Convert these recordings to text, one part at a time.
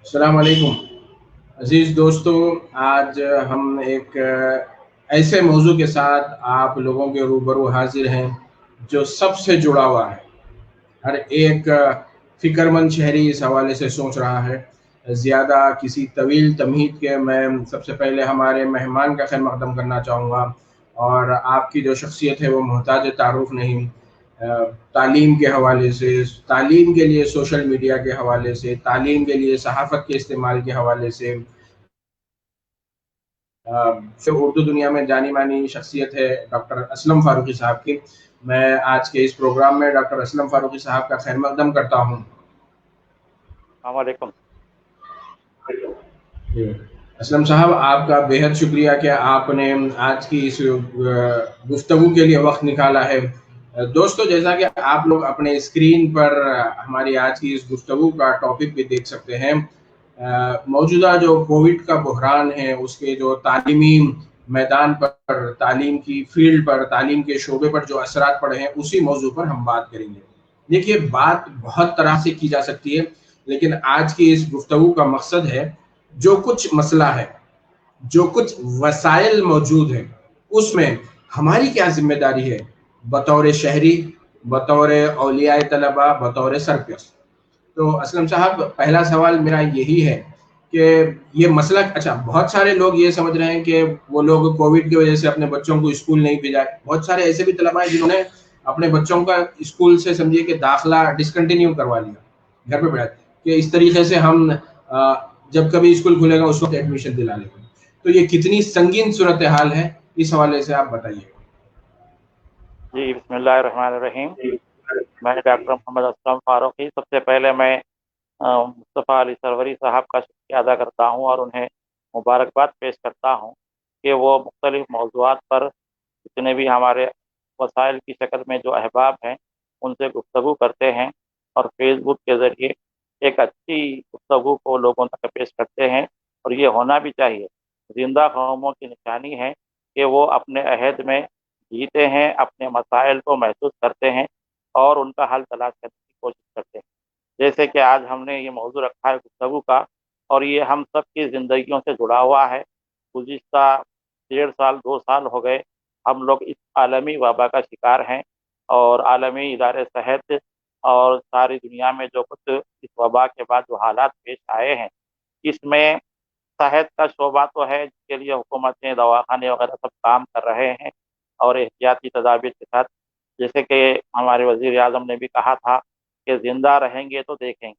अस्सलाम वालेकुम अज़ीज़ दोस्तों। आज हम एक ऐसे मौजू के साथ आप लोगों के रूबरू हाजिर हैं जो सबसे जुड़ा हुआ है। हर एक फ़िक्रमंद शहरी इस हवाले से सोच रहा है। ज़्यादा किसी तवील तमहीद के मैं सबसे पहले हमारे मेहमान का खैर मक़दम करना चाहूँगा और आपकी जो शख्सियत है वो मोहताज तारुफ़ नहीं। तालीम के हवाले से, तालीम के लिए सोशल मीडिया के हवाले से, तालीम के लिए सहाफ़त के इस्तेमाल के हवाले से फिर उर्दू दुनिया में जानी-मानी शख्सियत है डॉक्टर असलम फ़ारूक़ी साहब की। मैं आज के इस प्रोग्राम में डॉक्टर असलम फ़ारूक़ी साहब का खैर मक़दम करता हूँ। अस्सलामुअलैकुम। जी। असलम साहब, आपका बेहद शुक्रिया कि आपने आज की इस गुफ्तगू के लिए वक़्त निकाला है। दोस्तों, जैसा कि आप लोग अपने स्क्रीन पर हमारी आज की इस गुफ्तगू का टॉपिक भी देख सकते हैं। मौजूदा जो कोविड का बहरान है, उसके जो तालीमी मैदान पर, तालीम की फ़ील्ड पर, तालीम के शोबे पर जो असरात पड़े हैं, उसी मौजू पर हम बात करेंगे। देखिए, बात बहुत तरह से की जा सकती है, लेकिन आज की इस गुफ्तगू का मकसद है जो कुछ मसला है, जो कुछ वसाइल मौजूद हैं, उसमें हमारी क्या ज़िम्मेदारी है बतौर शहरी, बतौर औलियाए तलबा, बतौर सरपरस्त। तो असलम साहब, पहला सवाल मेरा यही है कि ये मसला अच्छा, बहुत सारे लोग ये समझ रहे हैं कि वो लोग कोविड की वजह से अपने बच्चों को स्कूल नहीं भेजा। बहुत सारे ऐसे भी तलबा हैं जिन्होंने अपने बच्चों का स्कूल से समझिए कि दाखिला डिसकंटिन्यू करवा लिया, घर पे बैठ के इस तरीके से हम जब कभी स्कूल खुलेगा उस वक्त एडमिशन दिला लेंगे। तो ये कितनी संगीन सूरत हाल है, इस हवाले से आप बताइए। जी, बिस्मिल्लाहिर्रहमानिर्रहीम। मैं डॉक्टर मोहम्मद असलम फ़ारूक़ी। सबसे पहले मैं मुस्तफ़ा अली सरवरी साहब का शुक्रिया अदा करता हूँ और उन्हें मुबारकबाद पेश करता हूँ कि वो मुख्तलिफ़ मौज़ूआत पर जितने भी हमारे वसाइल की शक्ल में जो अहबाब हैं, उनसे गुफ्तगू करते हैं और फ़ेसबुक के ज़रिए एक अच्छी गुफ्तगू को लोगों तक पेश करते हैं, और ये होना भी चाहिए। ज़िंदा कौमों की निशानी है कि वो अपने अहद में जीते हैं, अपने मसाइल को महसूस करते हैं और उनका हल तलाश करने की कोशिश करते हैं। जैसे कि आज हमने ये मौजू रखा है गुफ्तगू का, और ये हम सब की ज़िंदगियों से जुड़ा हुआ है। गुज़िश्ता 1.5 साल 2 साल हो गए हम लोग इस आलमी वबा का शिकार हैं, और आलमी इदारे सेहत और सारी दुनिया में जो कुछ इस वबा के बाद जो हालात पेश आए हैं, इसमें सेहत का शोबा तो है जिसके लिए हुकूमतें, दवाखाने वगैरह सब काम कर रहे हैं और एहतियाती तदाबीर के साथ। जैसे कि हमारे वज़ीर आज़म ने भी कहा था कि ज़िंदा रहेंगे तो देखेंगे।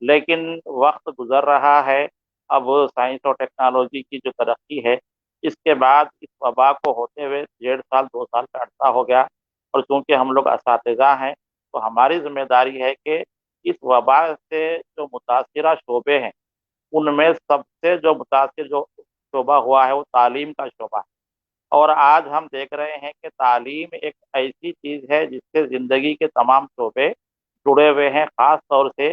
लेकिन वक्त गुजर रहा है, अब साइंस और टेक्नोलॉजी की जो तरक्की है, इसके बाद इस वबा को होते हुए 1.5 साल 2 साल का अरसा हो गया, और चूँकि हम लोग असातिज़ा हैं, तो हमारी ज़िम्मेदारी है कि इस वबा से जो मुतासिरा शोबे हैं, उनमें सबसे जो मुतासिर जो शोबा हुआ है वो तालीम का शोबा है। और आज हम देख रहे हैं कि तालीम एक ऐसी चीज़ है जिससे ज़िंदगी के तमाम शोबे जुड़े हुए हैं। ख़ास तौर से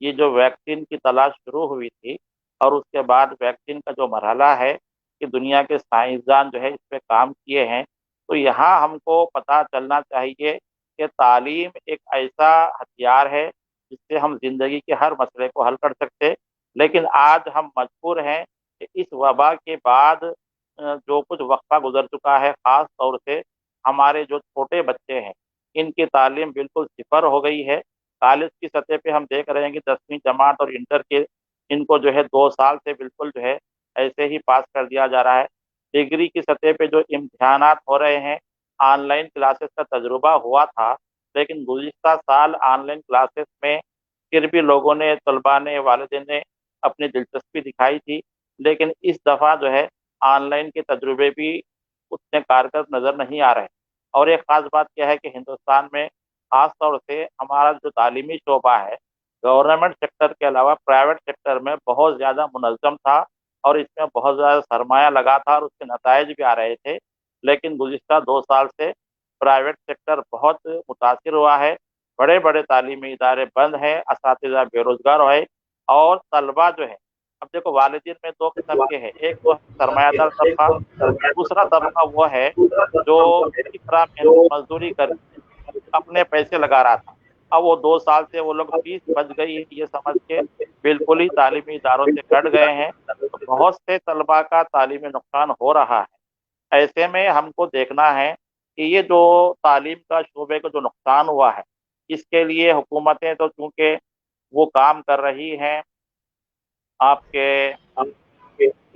ये जो वैक्सीन की तलाश शुरू हुई थी, और उसके बाद वैक्सीन का जो मरहला है कि दुनिया के साइंसदान जो है इस पे काम किए हैं, तो यहाँ हमको पता चलना चाहिए कि तालीम एक ऐसा हथियार है जिससे हम ज़िंदगी के हर मसले को हल कर सकते हैं। लेकिन आज हम मजबूर हैं कि इस वबा के बाद जो कुछ वक़्फ़ा गुज़र चुका है, ख़ास तौर से हमारे जो छोटे बच्चे हैं, इनकी तालीम बिल्कुल सिफ़र हो गई है। कॉलेज की सतह पे हम देख रहे हैं कि 10वीं जमात और इंटर के इनको जो है 2 साल से बिल्कुल जो है ऐसे ही पास कर दिया जा रहा है। डिग्री की सतह पे जो इम्तिहानात हो रहे हैं, ऑनलाइन क्लासेस का तजुर्बा हुआ था, लेकिन गुज़िश्ता साल ऑनलाइन क्लासेस में फिर भी लोगों ने, तलबा ने, वालिदैन ने अपनी दिलचस्पी दिखाई थी। लेकिन इस दफ़ा जो है ऑनलाइन के तजुर्बे भी उतने कारगर नज़र नहीं आ रहे। और एक ख़ास बात क्या है कि हिंदुस्तान में ख़ास तौर से हमारा जो तालीमी शोबा है, गवर्नमेंट सेक्टर के अलावा प्राइवेट सेक्टर में बहुत ज़्यादा मुनज़्ज़म था, और इसमें बहुत ज़्यादा सरमाया लगा था और उसके नताइज भी आ रहे थे। लेकिन गुज़िश्ता 2 साल से प्राइवेट सेक्टर बहुत मुतासिर हुआ है। बड़े-बड़े तालीमी इदारे बंद हैं, असातिज़ा बेरोज़गार है, और तलबा जो है, अब देखो वालिदैन में 2 किस्म के हैं, एक तो है सरमायादार तबका, दूसरा तबका वो है जो किसी तरह मेहनत मज़दूरी करके अपने पैसे लगा रहा था। अब वो 2 साल से वो लोग फीस बच गई है ये समझ के बिल्कुल ही तालीमी इदारों से कट गए हैं, तो बहुत से तलबा का तालीमी नुकसान हो रहा है। ऐसे में हमको देखना है कि ये जो तालीम का शोबे को जो नुकसान हुआ है, इसके लिए हुकूमतें तो चूंकि वो काम कर रही हैं, आपके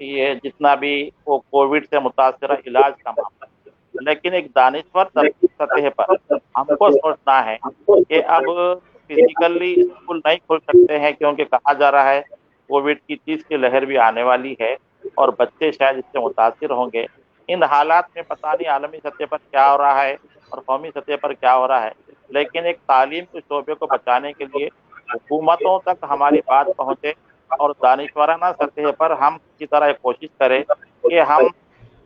ये जितना भी वो कोविड से मुतासरा इलाज का मामला, लेकिन एक दानिश्वर सतह पर हमको सोचना है कि अब फिजिकली स्कूल नहीं खोल सकते हैं, क्योंकि कहा जा रहा है कोविड की 30 की लहर भी आने वाली है और बच्चे शायद इससे मुतासिर होंगे। इन हालात में पता नहीं आलमी सतह पर क्या हो रहा है और कौमी सतह पर क्या हो रहा है, लेकिन एक तालीम के शोबे को बचाने के लिए हुकूमतों तक हमारी बात पहुंचे और दानिशवाराना सतह पर हम की तरह कोशिश करें कि हम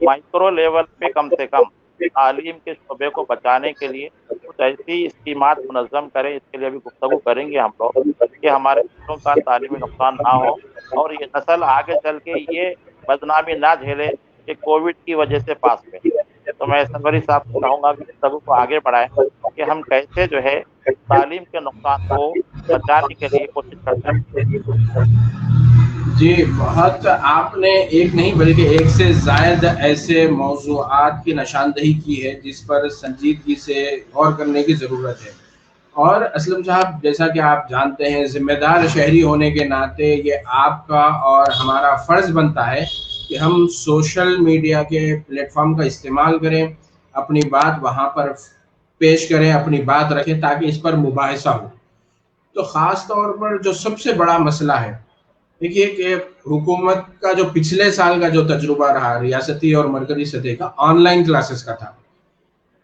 माइक्रो लेवल पे कम से कम तालीम के शोबे को बचाने के लिए कुछ ऐसी स्कीमात मुनज़्ज़म करें। इसके लिए भी गुफ्तगू करेंगे हम लोग कि हमारे बच्चों का तालीमी नुकसान ना हो और ये नस्ल आगे चल के ये बदनामी ना झेले कि कोविड की वजह से पास में। तो मैं सरवरी साहब को कहूँगा कि गुफ्तगू को आगे बढ़ाएं कि हम कैसे जो है तालीम के नुकसान को बचाने के लिए कोशिश कर सकते हैं। जी, बहुत आपने एक नहीं बल्कि एक से ज़ायद ऐसे मौज़ूआत की निशानदही की है जिस पर संजीदगी से गौर करने की ज़रूरत है। और असलम साहब, जैसा कि आप जानते हैं, ज़िम्मेदार शहरी होने के नाते ये आपका और हमारा फ़र्ज़ बनता है कि हम सोशल मीडिया के प्लेटफ़ॉर्म का इस्तेमाल करें, अपनी बात वहाँ पर पेश करें, अपनी बात रखें ताकि इस पर मुबाहिसा हो। तो ख़ास तौर पर जो सबसे बड़ा मसला है, देखिए कि हुकूमत का जो पिछले साल का जो तजुर्बा रहा रियासती और मरकजी सतह का ऑनलाइन क्लासेस का था,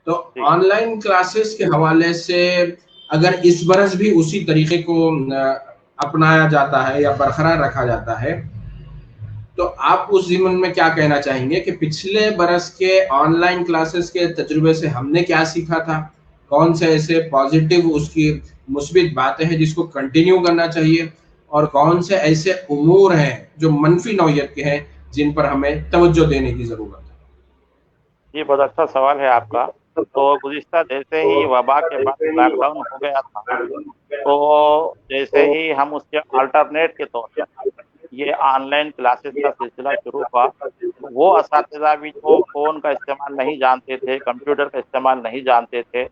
तो जी ऑनलाइन क्लासेस के हवाले से अगर इस बरस भी उसी तरीके को अपनाया जाता है या बरकरार रखा जाता है, तो आप उस ज़िम्न में क्या कहना चाहेंगे कि पिछले बरस के ऑनलाइन क्लासेस के तजुर्बे से हमने क्या सीखा था? कौन से ऐसे पॉजिटिव उसकी मुस्बित बातें हैं जिसको कंटिन्यू करना चाहिए और कौन से ऐसे उमूर हैं जो मनफी नौयत के हैं जिन पर हमें तवज्जो देने की ज़रूरत है? ये बहुत अच्छा सवाल है आपका। तो गुज़िश्ता जैसे ही वबा के बाद लॉकडाउन हो गया था, तो जैसे ही हम उसके अल्टरनेट के तौर पर ये ऑनलाइन क्लासेस का सिलसिला शुरू हुआ, वो असातिज़ा भी जो फ़ोन का इस्तेमाल नहीं जानते थे, कंप्यूटर का इस्तेमाल नहीं जानते थे,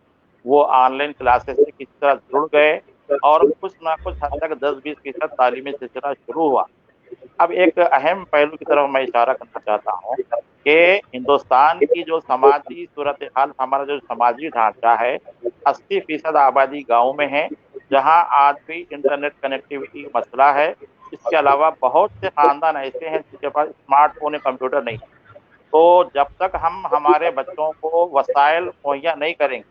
वो ऑनलाइन क्लासेस से किसी तरह जुड़ गए और कुछ ना कुछ हद तक 10-20% तालीमी सिलसिला शुरू हुआ। अब एक अहम पहलू की तरफ मैं इशारा करना चाहता हूँ कि हिंदुस्तान की जो समाजी सूरत हाल, हमारा जो समाजी ढांचा है, 80% आबादी गाँव में है, जहाँ आज भी इंटरनेट कनेक्टिविटी मसला है। इसके अलावा बहुत से खानदान ऐसे हैं जिनके पास स्मार्टफ़ोन या कंप्यूटर नहीं है। तो जब तक हम हमारे बच्चों को वसाइल मुहैया नहीं करेंगे,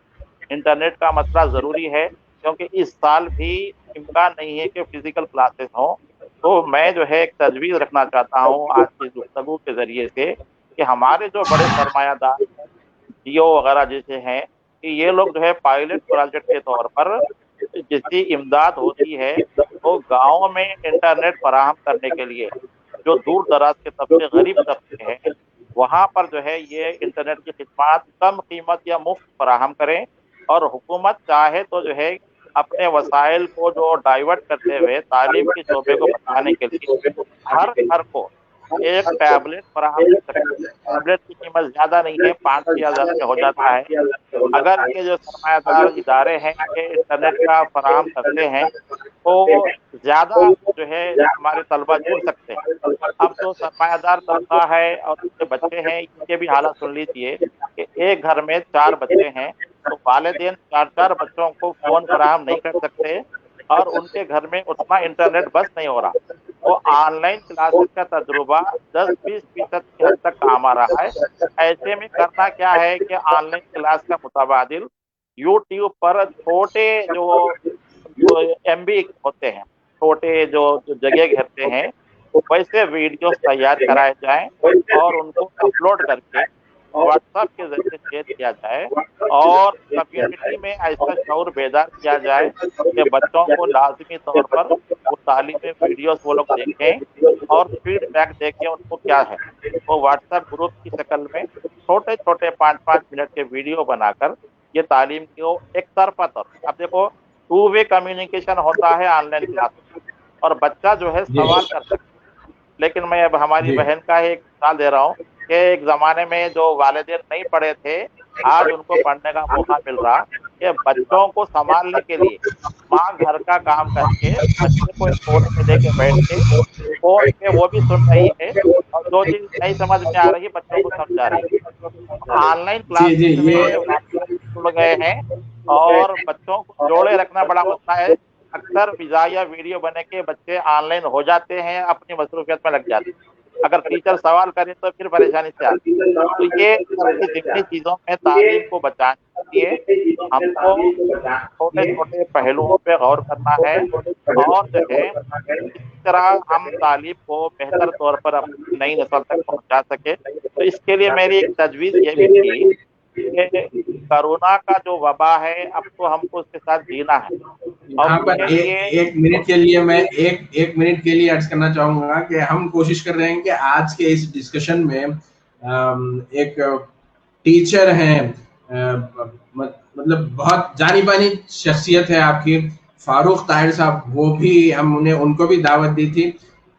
इंटरनेट का मसला ज़रूरी है, क्योंकि इस साल भी इम्कान नहीं है कि फ़िज़िकल क्लासेस हों। तो मैं जो है एक तजवीज़ रखना चाहता हूँ आज की गुफ्तगू के ज़रिए से कि हमारे जो बड़े सरमायादार जियो वगैरह जैसे हैं, कि ये लोग जो है पायलट प्रोजेक्ट के तौर पर जिसकी इमदाद होती है, तो गाँव में इंटरनेट फराहम करने के लिए जो दूर-दराज के तबके, गरीब तबके हैं, वहाँ पर जो है ये इंटरनेट की खिदमत कम कीमत या मुफ़्त फराहम करें और हुकूमत चाहे तो जो है अपने वसाइल को जो डाइवर्ट करते हुए तालीम के शोबे को बढ़ाने के लिए हर घर को एक टैबलेट फराहम कर सकती है। टैबलेट की कीमत ज़्यादा नहीं है, 5-6 हज़ार में हो जाता है। अगर ये जो सरमायादार इदारे हैं, ये इंटरनेट का फराहम करते हैं, तो ज़्यादा जो है हमारे तलबा जुड़ सकते हैं। अब जो सरमायादार तबका है और उनके बच्चे हैं, इनके भी हालात सुन लीजिए कि एक घर में 4 बच्चे हैं, तो वालिदैन 4-4 बच्चों को फ़ोन फराहम नहीं कर सकते और उनके घर में उतना इंटरनेट बस नहीं हो रहा। तो ऑनलाइन क्लासेस का तजुर्बा 10-20% की हद तक काम आ रहा है। ऐसे में करना क्या है कि ऑनलाइन क्लास का मुतबादिल यूट्यूब पर छोटे जो एमबी होते हैं, छोटे जो जगह घेरते हैं, वैसे वीडियोस तैयार कराए जाएँ और उनको अपलोड करके व्हाट्सएप के ज़रिए शेयर किया जाए और कम्युनिटी में ऐसा शऊर बेदार किया जाए कि बच्चों को लाज़मी तौर पर वो तालीमी वीडियोस वो लोग देखें और फीडबैक देखें उनको क्या है। वो व्हाट्सएप ग्रुप की शक्ल में छोटे-छोटे 5-5 मिनट के वीडियो बनाकर ये तालीम को एक तरफ़ा तौर, अब देखो टू वे कम्युनिकेशन होता है ऑनलाइन क्लास में, और बच्चा जो है सवाल कर सकता है। लेकिन मैं अब हमारी बहन का एक मिसाल दे रहा हूँ कि एक ज़माने में जो वालिदैन नहीं पढ़े थे, आज उनको पढ़ने का मौका मिल रहा कि बच्चों को संभालने के लिए माँ घर का काम करके बच्चे को एक कोने में लेके बैठ के फोन पे वो भी सुन रही है, और जो चीज नहीं समझ में आ रही है बच्चों को समझा रही है। ऑनलाइन क्लास में जुड़ गए हैं, और बच्चों को जोड़े रखना बड़ा मसला है। अक्सर वीजा या वीडियो बने के बच्चे ऑनलाइन हो जाते हैं, अपनी मसरूफियत में लग जाते हैं। अगर टीचर सवाल करें तो फिर परेशानी से आती है। तो ये जितनी चीजों में तालीम को बचाने के लिए हमको छोटे छोटे पहलुओं पे गौर करना है, और जो है इस तरह हम तालीम को बेहतर तौर पर अपनी नई नस्ल तक पहुंचा सके। तो इसके लिए मेरी एक तजवीज़ ये भी थी कि कोरोना का जो वबा है, अब तो हमको उसके साथ जीना है। यहाँ पर एक मिनट के लिए मैं एक मिनट के लिए अर्ज करना चाहूंगा कि हम कोशिश कर रहे हैं कि आज के इस डिस्कशन में एक टीचर हैं, मतलब बहुत जानी मानी शख्सियत है आपकी, फारूक ताहिर साहब, वो भी हमने उनको भी दावत दी थी।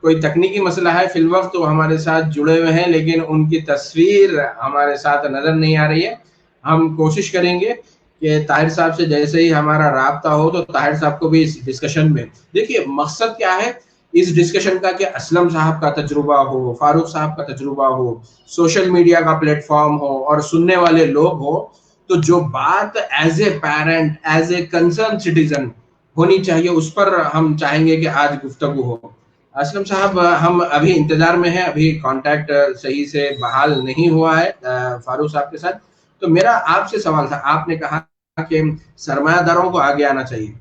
कोई तकनीकी मसला है फिल वक्त तो हमारे साथ जुड़े हुए हैं, लेकिन उनकी तस्वीर हमारे साथ नजर नहीं आ रही है। हम कोशिश करेंगे कि ताहिर साहब से जैसे ही हमारा राब्ता हो तो ताहिर साहब को भी इस डिस्कशन में, देखिए मकसद क्या है इस डिस्कशन का कि असलम साहब का तजुर्बा हो, फारूक साहब का तजुर्बा हो, सोशल मीडिया का प्लेटफॉर्म हो और सुनने वाले लोग हो, तो जो बात as a parent, as a concern citizen होनी चाहिए, उस पर हम चाहेंगे कि आज गुफ्तगू हो। असलम साहब, हम अभी इंतजार में हैं, अभी कांटेक्ट सही से बहाल नहीं हुआ है फारूक साहब के साथ। तो मेरा आपसे सवाल था, आपने कहा कि सरमायादारों को आगे आना चाहिए।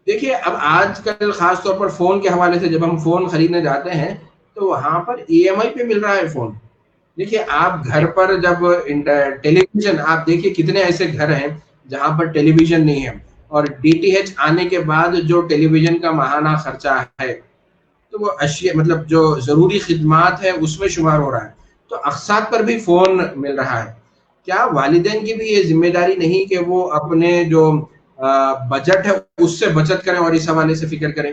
देखिए अब आजकल खास तौर पर फोन के हवाले से जब हम फोन खरीदने जाते हैं तो वहां पर ईएमआई पे मिल रहा है फोन। देखिए आप घर पर जब टेलीविजन, आप देखिए कितने ऐसे घर हैं जहां पर टेलीविजन नहीं है, और डीटीएच आने के बाद जो टेलीविजन का माहाना खर्चा है तो वो अशिया, मतलब जो जरूरी खिदमात है उसमें शुमार हो रहा है, तो अक़सात पर भी फोन मिल रहा है। क्या वालिदैन की भी ये जिम्मेदारी नहीं कि वो अपने जो बजट है उससे बचत करें और इस हवाले से फिक्र करें?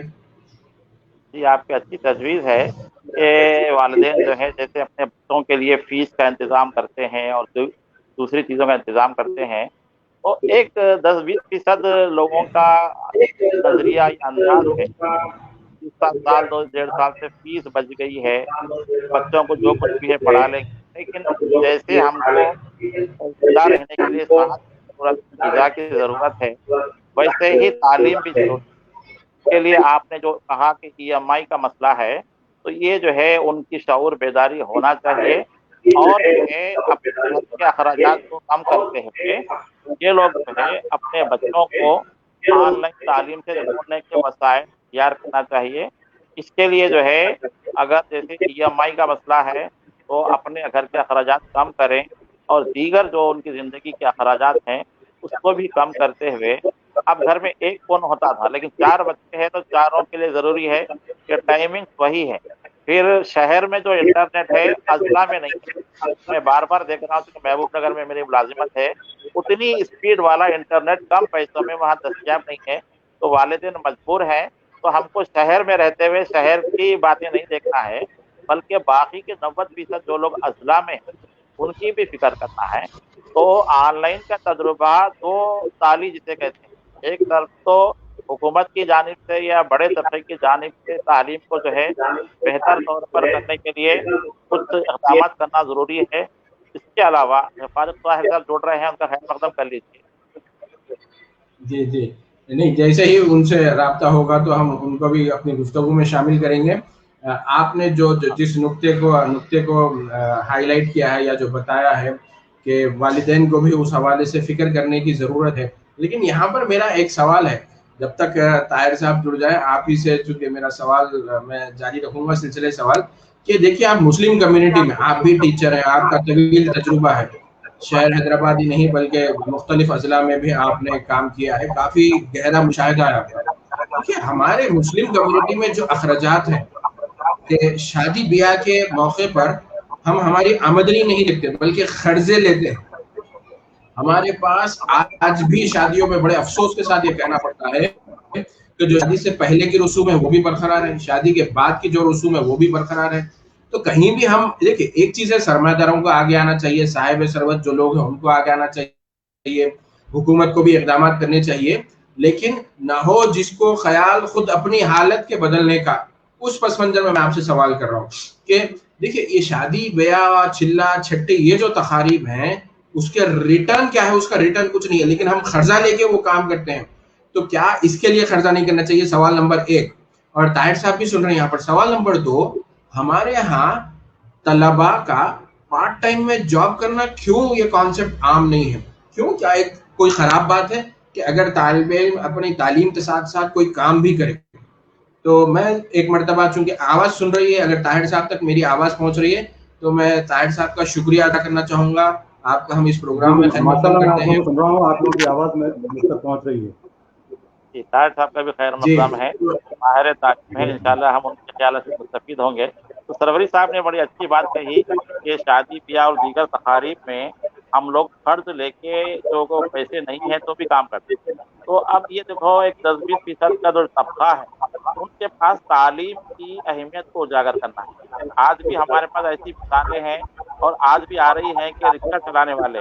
जी, आपकी अच्छी तजवीज़ है कि वालिदैन जो है जैसे अपने बच्चों के लिए फीस का इंतज़ाम करते हैं और दूसरी चीज़ों का इंतज़ाम करते हैं, तो एक 10-20% लोगों का नज़रिया या अंदाज है, इस साल 2 साल से फीस बच गई है, बच्चों को जो कुछ भी है पढ़ा लेंगे। लेकिन जैसे हमको जिंदा रहने के लिए सांस की ज़रूरत, ग़िज़ा की ज़रूरत है, वैसे ही तालीम भी ज़रूरी है। के लिए आपने जो कहा कि ईएमआई का मसला है, तो ये जो है उनकी शऊर बेदारी होना चाहिए, और जो है अपने घर के अखराजात को कम करते हुए ये लोग जो है अपने बच्चों को ऑनलाइन तालीम से जोड़ने के वसाइल तैयार करना चाहिए। इसके लिए जो है अगर जैसे ईएमआई का मसला है तो अपने घर के अखराजात कम करें, और दीगर जो उनकी ज़िंदगी के अखराजात हैं उसको भी कम करते हुए, अब घर में एक फ़ोन होता था लेकिन 4 बच्चे हैं तो चारों के लिए ज़रूरी है कि टाइमिंग वही है। फिर शहर में जो इंटरनेट है अज़ला में नहीं है। मैं बार-बार देख रहा हूँ कि महबूब नगर में मेरी मुलाजिमत है, उतनी स्पीड वाला इंटरनेट कम पैसों में वहाँ दस्तयाब नहीं है, तो वालिदैन मजबूर हैं। तो हमको शहर में रहते हुए शहर की बातें नहीं देखना है, बल्कि बाकी के 90% जो लोग अज़ला में हैं उनकी भी फ़िक्र करना है। तो ऑनलाइन का तजुर्बा 2 ताली जिसे कहते हैं, एक तरफ तो हुकूमत की जानिब से या बड़े तबके की जानिब से तालीम को जो है बेहतर तौर पर करने के लिए कुछ इक़दाम करना ज़रूरी है। इसके अलावा फारूक ताहिर साहब जुड़ रहे हैं, उनका खैर मक़दम कर लीजिए। जी जी, नहीं, जैसे ही उनसे राब्ता होगा तो हम उनको भी अपनी गुफ्तगू में शामिल करेंगे। आपने जिस नुक्ते को हाईलाइट किया है या जो बताया है कि वालिदैन को भी उस हवाले से फिक्र करने की ज़रूरत है, लेकिन यहाँ पर मेरा एक सवाल है, जब तक ताहिर साहब जुड़ जाए आप ही से, चूंकि मेरा सवाल मैं जारी रखूंगा सिलसिले सवाल, कि देखिए आप मुस्लिम कम्युनिटी में, आप भी टीचर हैं, आपका तवील तजुर्बा है, शहर हैदराबाद ही नहीं बल्कि मुख्तलिफ अजला में भी आपने काम किया है, काफ़ी गहरा मुशाहिदा है आपका। देखिए हमारे मुस्लिम कम्युनिटी में जो अखराजात हैं कि शादी ब्याह के मौके पर हम हमारी आमदनी नहीं लेते बल्कि कर्जे लेते हैं, हमारे पास आज भी शादियों में बड़े अफसोस के साथ ये कहना पड़ता है कि जो शादी से पहले की रसूम है वो भी बरकरार है, शादी के बाद की जो रसूम है वो भी बरकरार है। तो कहीं भी हम देखिए, एक चीज है, सरमादारों को आगे आना चाहिए, साहिब सरवत जो लोग हैं उनको आगे आना चाहिए, हुकूमत को भी इकदाम करने चाहिए, लेकिन ना हो जिसको ख्याल खुद अपनी हालत के बदलने का। उस पस मंजर में मैं आपसे सवाल कर रहा हूँ कि देखिए, ये शादी ब्याह चिल्ला छट्टी ये जो तकारीब हैं उसके रिटर्न क्या है? उसका रिटर्न कुछ नहीं है, लेकिन हम खर्जा लेके वो काम करते हैं। तो क्या इसके लिए खर्चा नहीं करना चाहिए? सवाल नंबर एक। और ताहिर साहब भी सुन रहे हैं यहाँ पर। सवाल नंबर दो, हमारे यहाँ तलबा का पार्ट टाइम में जॉब करना क्यों ये कॉन्सेप्ट आम नहीं है? क्यों? क्या एक कोई खराब बात है कि अगर तालिब इल्म अपनी तालीम के साथ साथ कोई काम भी करे? तो मैं एक मरतबा, चूंकि आवाज सुन रही है, अगर ताहिर साहब तक मेरी आवाज पहुंच रही है तो मैं ताहिर साहब का शुक्रिया अदा करना चाहूंगा। आपका हम इस प्रोग्राम में खैर मकदम माशाल्लाह, मैं आप करते लोगों हैं। को सुन रहा हूँ, आप लोगों की आवाज़ में मुझ तक पहुँच रही है। जी, ताहिर साहब का भी खैर जी मकदम है, माहिर तालीम है, इंशाल्लाह हम उनके ख्याल से मुस्तफीद होंगे। तो सरवरी साहब ने बड़ी अच्छी बात कही कि शादी ब्याह और दीगर तकारीब में हम लोग कर्ज लेके, जो को पैसे नहीं है तो भी काम करते हैं। तो अब ये देखो, एक 10-20% का जो तबका है उनके पास तालीम की अहमियत को उजागर करना है। आज भी हमारे पास ऐसी मिसालें हैं और आज भी आ रही हैं कि रिक्शा चलाने वाले,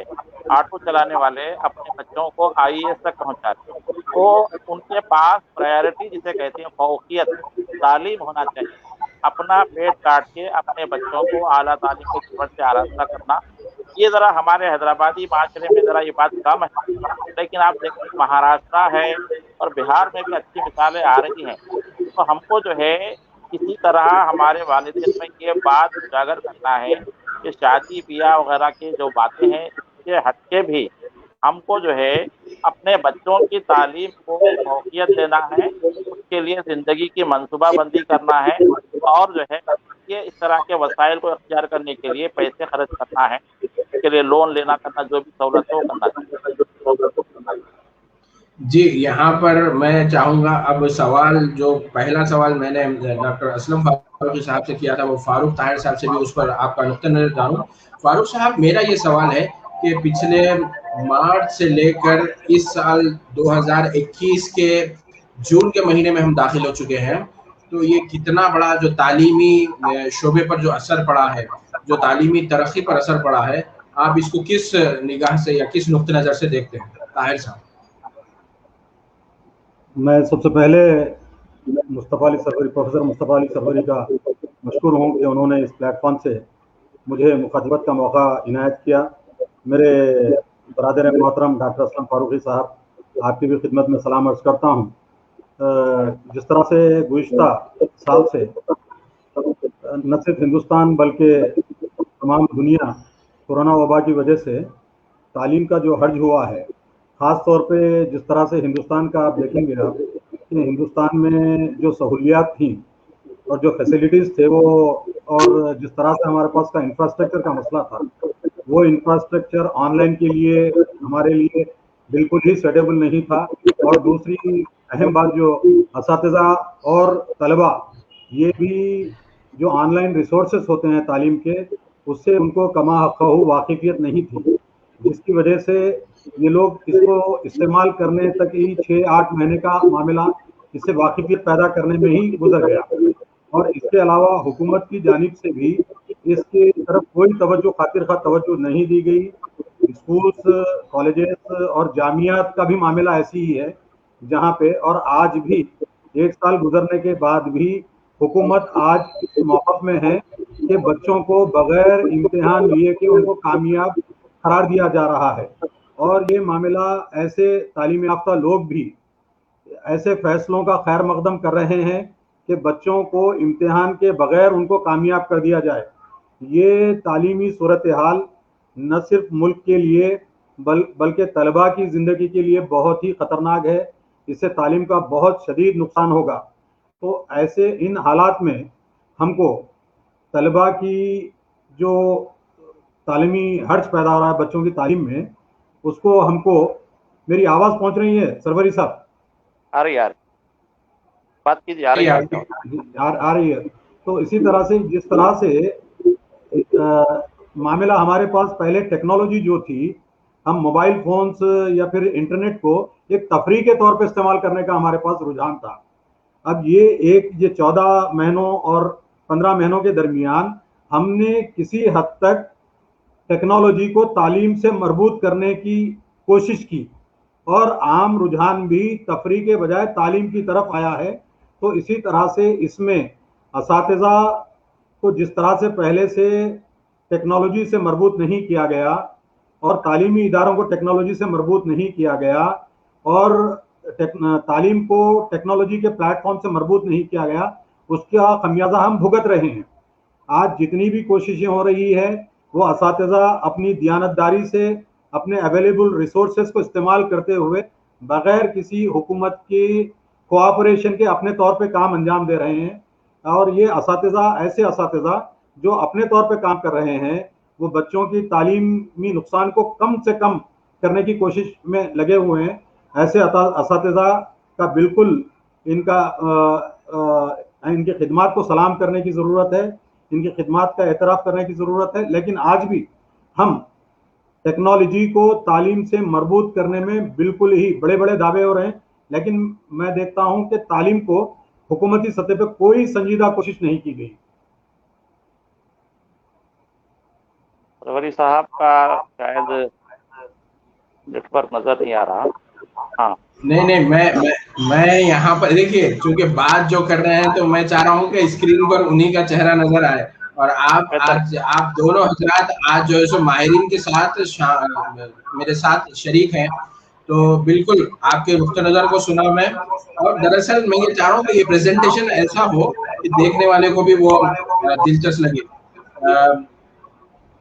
ऑटो चलाने वाले अपने बच्चों को आईएएस तक पहुंचा रहे हैं। तो उनके पास प्रायोरिटी जिसे कहते हैं फौकियत, तालीम होना चाहिए। अपना पेट काट के अपने बच्चों को आला तालीम के खबर से आरास्ता करना, ये ज़रा हमारे हैदराबादी माशरे में ज़रा ये बात कम है। लेकिन आप देखिए, महाराष्ट्र है और बिहार में भी अच्छी मिसालें आ रही हैं। तो हमको जो है किसी तरह हमारे वालिदैन में ये बात उजागर करना है कि शादी ब्याह वगैरह की जो बातें हैं इसके हट के भी हमको जो है अपने बच्चों की तालीम को फौकियत देना है, उसके लिए ज़िंदगी की मनसूबाबंदी करना है और जो है ये इस तरह के वसाइल को अख्तियार करने के लिए पैसे खर्च करना है, इसके लिए लोन लेना करना, जो भी सहूलत है वो करना चाहिए। जी, यहाँ पर मैं चाहूँगा, अब सवाल जो पहला सवाल मैंने डॉक्टर असलम फारूकी साहब से किया था, वो फारूक ताहिर साहब से भी उस पर आपका नुक्ता नज़र जानूँ। फारूक साहब, मेरा ये सवाल है कि पिछले मार्च से लेकर इस साल 2021 के जून के महीने में हम दाखिल हो चुके हैं, तो ये कितना बड़ा जो तालीमी शोबे पर जो असर पड़ा है, जो तालीमी तरक्की पर असर पड़ा है, आप इसको किस निगाह से या किस नुक्ते नज़र से देखते हैं? ताहिर साहब। मैं सबसे पहले मुस्तफ़ा अली सरवरी, प्रोफेसर मुस्तफ़ा अली सरवरी का मशकूर हूँ कि उन्होंने इस प्लेटफॉर्म से मुझे मुखातिबत का मौका इनायत किया। मेरे बरादर मोहतरम डॉक्टर असलम फारूकी साहब, आपकी भी खिदमत में सलाम अर्ज़ करता हूँ। जिस तरह से गुज़िश्ता साल से न सिर्फ हिंदुस्तान बल्कि तमाम दुनिया कोरोना वबा की वजह से तालीम का जो हर्ज हुआ है, ख़ास तौर पे जिस तरह से हिंदुस्तान का आप देखेंगे आप कि हिंदुस्तान में जो सहूलियात थी और जो फैसिलिटीज़ थे वो, और जिस तरह से हमारे पास का इंफ्रास्ट्रक्चर का मसला था, वो इंफ्रास्ट्रक्चर ऑनलाइन के लिए हमारे लिए बिल्कुल ही सूटेबल नहीं था। और दूसरी अहम बात, जो असातिज़ा और तलबा ये भी जो ऑनलाइन रिसोर्सेस होते हैं तालीम के, उससे उनको कमा हक़्क़हू वाकिफ़ियत नहीं थी, जिसकी वजह से ये लोग इसको इस्तेमाल करने तक ही 6-8 महीने का मामला इससे वाकिफ़ियत पैदा करने में ही गुजर गया। और इसके अलावा हुकूमत की जानिब से भी इसकी तरफ कोई तवज्जो, खातिर खा तवज्जो नहीं दी गई। स्कूल्स, कॉलेजेस और जामियात का भी मामला ऐसी ही है, जहाँ पे और आज भी 1 साल गुजरने के बाद भी हुकूमत आज इस मौक़िफ़ में है कि बच्चों को बग़ैर इम्तिहान लिए कि उनको कामयाब करार दिया जा रहा है। और ये मामला ऐसे तालीम याफ्ता लोग भी ऐसे फैसलों का खैर मकदम कर रहे हैं कि बच्चों को इम्तिहान के बगैर उनको कामयाब कर दिया जाए। ये तालीमी सूरत हाल न सिर्फ मुल्क के लिए बल्कि तलबा की ज़िंदगी के लिए बहुत ही ख़तरनाक है। इससे तालीम का बहुत शदीद नुकसान होगा। तो ऐसे इन हालात में हमको तलबा की जो तालीमी हर्ज पैदा हो रहा है बच्चों की तालीम में, उसको हमको, मेरी आवाज़ पहुंच रही है सरवरी साहब? आ रही बात कीजिए, आ रही आ रही है। तो इसी तरह से जिस तरह से मामला हमारे पास पहले टेक्नोलॉजी जो थी हम मोबाइल फोन्स या फिर इंटरनेट को एक तफरीह के तौर पे इस्तेमाल करने का हमारे पास रुझान था। अब ये 14 महीनों और 15 महीनों के दरमियान हमने किसी हद तक टेक्नोलॉजी को तालीम से मरबूत करने की कोशिश की और आम रुझान भी तफरीह के बजाय तालीम की तरफ आया है। तो इसी तरह से इसमें असातिज़ा को जिस तरह से पहले से टेक्नोलॉजी से मरबूत नहीं किया गया और तालीमी इदारों को टेक्नोलॉजी से मरबूत नहीं किया गया और तालीम को टेक्नोलॉजी के प्लेटफॉर्म से मरबूत नहीं किया गया, उसका खमियाजा हम भुगत रहे हैं। आज जितनी भी कोशिशें हो रही है वो असातिज़ा अपनी दियानतदारी से अपने अवेलेबल रिसोर्सेज को इस्तेमाल करते हुए बगैर किसी हुकूमत की कोऑपरेशन के अपने तौर पे काम अंजाम दे रहे हैं। और ये ऐसे असातिज़ा जो अपने तौर पे काम कर रहे हैं वो बच्चों की तालीमी नुकसान को कम से कम करने की कोशिश में लगे हुए हैं। ऐसे असातिज़ा का बिल्कुल इनकी खिदमत को सलाम करने की ज़रूरत है, इनकी खिदमत का एतराफ़ करने की ज़रूरत है। लेकिन आज भी हम टेक्नोलॉजी को तालीम से मरबूत करने में बिल्कुल ही बड़े बड़े दावे हो रहे हैं, लेकिन मैं देखता हूं कि तालीम को हुकूमती सतह पर कोई संजीदा कोशिश नहीं की गई। सरवरी साहब का शायद नेटवर्क नजर नहीं आ रहा। हाँ नहीं, मैं यहाँ पर देखिए, चूंकि बात जो कर रहे हैं तो मैं चाह रहा हूँ कि स्क्रीन पर उन्हीं का चेहरा नजर आए। और आप दोनों हजरात आज जो है सो माहिरीन के साथ मेरे साथ शरीक हैं, तो बिल्कुल आपके नुक्ते नजर को सुना मैं। और दरअसल मैं ये चाह रहा हूँ कि ये प्रेजेंटेशन ऐसा हो कि देखने वाले को भी वो दिलचस्प लगे।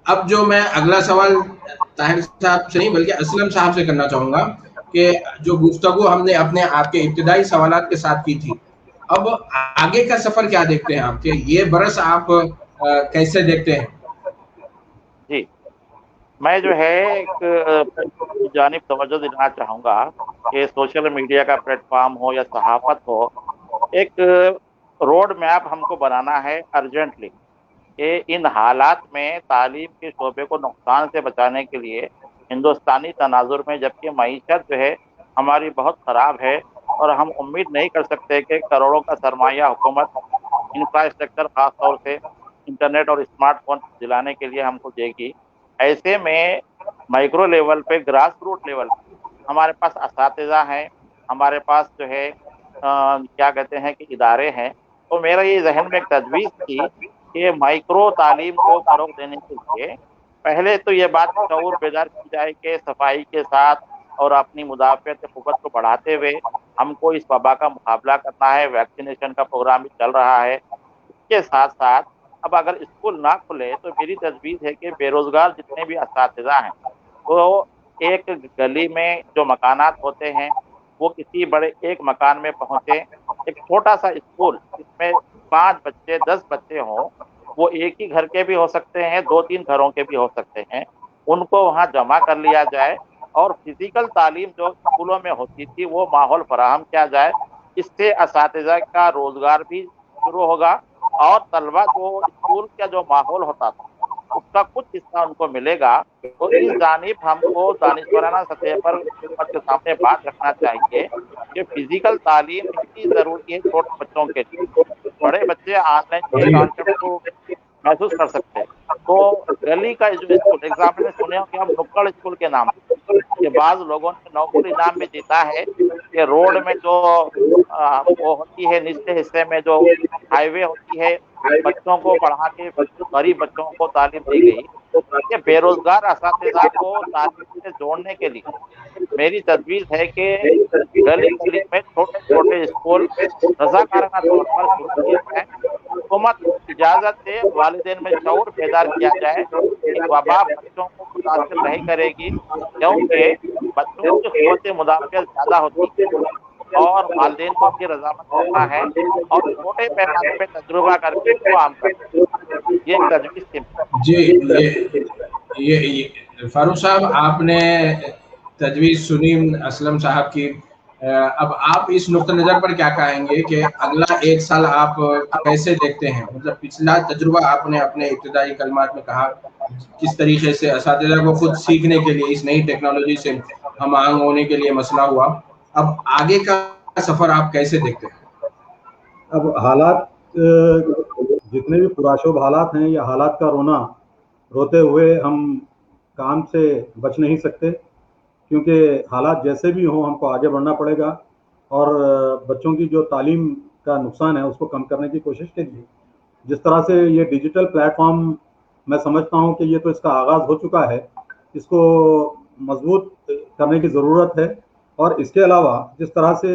अब जो मैं अगला सवाल ताहिर साहब से नहीं बल्कि असलम साहब से करना चाहूंगा कि जो गुफ्तगू हमने अपने आपके इब्तिदाई सवालात के साथ की थी, अब आगे का सफर क्या देखते हैं आपके? ये बरस आप कैसे देखते हैं? जी, मैं जो है एक जानिब तवज्जो दिलाना चाहूँगा कि सोशल मीडिया का प्लेटफॉर्म हो या सहाफ़त हो, एक रोड मैप हमको बनाना है अर्जेंटली कि इन हालात में तालीम के शोबे को नुकसान से बचाने के लिए हिंदुस्तानी तनाजुर में, जबकि मईशत जो है हमारी बहुत ख़राब है और हम उम्मीद नहीं कर सकते कि करोड़ों का सरमाया हुकूमत इंफ्रास्ट्रक्चर ख़ास तौर से इंटरनेट और स्मार्टफोन दिलाने के लिए हमको देगी। ऐसे में माइक्रो लेवल पे, ग्रास रूट लेवल हमारे पास असातिज़ा हैं, हमारे पास जो है क्या कहते हैं कि इदारे हैं। तो मेरा ये जहन में एक तजवीज़ थी कि माइक्रो तालीम को फ़रोग़ देने के लिए पहले तो ये बात शऊर बेदार की जाए कि सफाई के साथ और अपनी मुदाफ़ियत क़ुव्वत को बढ़ाते हुए हमको इस वबा का मुकाबला करना है। वैक्सीनेशन का प्रोग्राम भी चल रहा है। इसके साथ साथ अब अगर स्कूल ना खुले तो मेरी तजवीज़ है कि बेरोज़गार जितने भी असातिज़ा हैं वो एक गली में जो मकानात होते हैं वो किसी बड़े एक मकान में पहुँचे। एक छोटा सा स्कूल जिसमें 5 बच्चे 10 बच्चे हों, वो एक ही घर के भी हो सकते हैं, 2-3 घरों के भी हो सकते हैं, उनको वहाँ जमा कर लिया जाए और फिज़िकल तालीम जो स्कूलों में होती थी वो माहौल फराहम किया जाए। इससे असातिज़ा का रोज़गार भी शुरू होगा और तलबा को स्कूल का जो माहौल होता था उसका कुछ हिस्सा उनको मिलेगा। तो इस जानिब हमको दानिशवराना सतह पर हुकूमत के सामने बात रखना चाहिए कि फिजिकल तालीम इतनी ज़रूरी है छोटे बच्चों के लिए। बड़े बच्चे ऑनलाइन के कॉन्सेप्ट को महसूस कर सकते हैं। तो गली का जो स्कूल, एग्जाम्पल में सुने हो कि हम नुक्कड़ स्कूल के नाम के बाद लोगों ने नौकुल इनाम भी जीता है कि रोड में जो वो होती है निचले हिस्से में जो हाईवे होती है, बच्चों को पढ़ा के गरीब बच्चों को तालीम दी गई। कि बेरोजगार असातिज़ा को तालीम से जोड़ने के लिए मेरी तजवीज़ है कि गली गली में छोटे छोटे स्कूल रज़ाकाराना तौर पर शुरू किए जाएँ। हुकूमत इजाज़त दे, वालिदैन में शऊर बेदार किया जाए कि वबा बच्चों को मुतासिर नहीं करेगी, क्योंकि बच्चों की क़ुव्वत मुदाफ़ियत ज़्यादा होती है और वालिदैन को उनकी रज़ामंद करना है और छोटे पैमाने पे तजुर्बा करके इसको आम करना है। ये एक तजवीज़ थी। जी, ये फारूक साहब, आपने तजवीज़ सुनी असलम साहब की, अब आप इस नुक्ता नज़र पर क्या कहेंगे कि अगला 1 साल आप कैसे देखते हैं? मतलब पिछला तजुर्बा आपने अपने इब्तिदाई कलमात में कहा, किस तरीके से असातिज़ा को खुद सीखने के लिए इस नई टेक्नोलॉजी से हम आहंग होने के लिए मसला हुआ। अब आगे का सफ़र आप कैसे देखते हैं? अब हालात जितने भी पुराशोभ हालात हैं, या हालात का रोना रोते हुए हम काम से बच नहीं सकते, क्योंकि हालात जैसे भी हों हमको आगे बढ़ना पड़ेगा और बच्चों की जो तालीम का नुकसान है उसको कम करने की कोशिश के लिए जिस तरह से ये डिजिटल प्लेटफॉर्म, मैं समझता हूँ कि ये तो इसका आगाज़ हो चुका है, इसको मजबूत करने की ज़रूरत है। और इसके अलावा जिस तरह से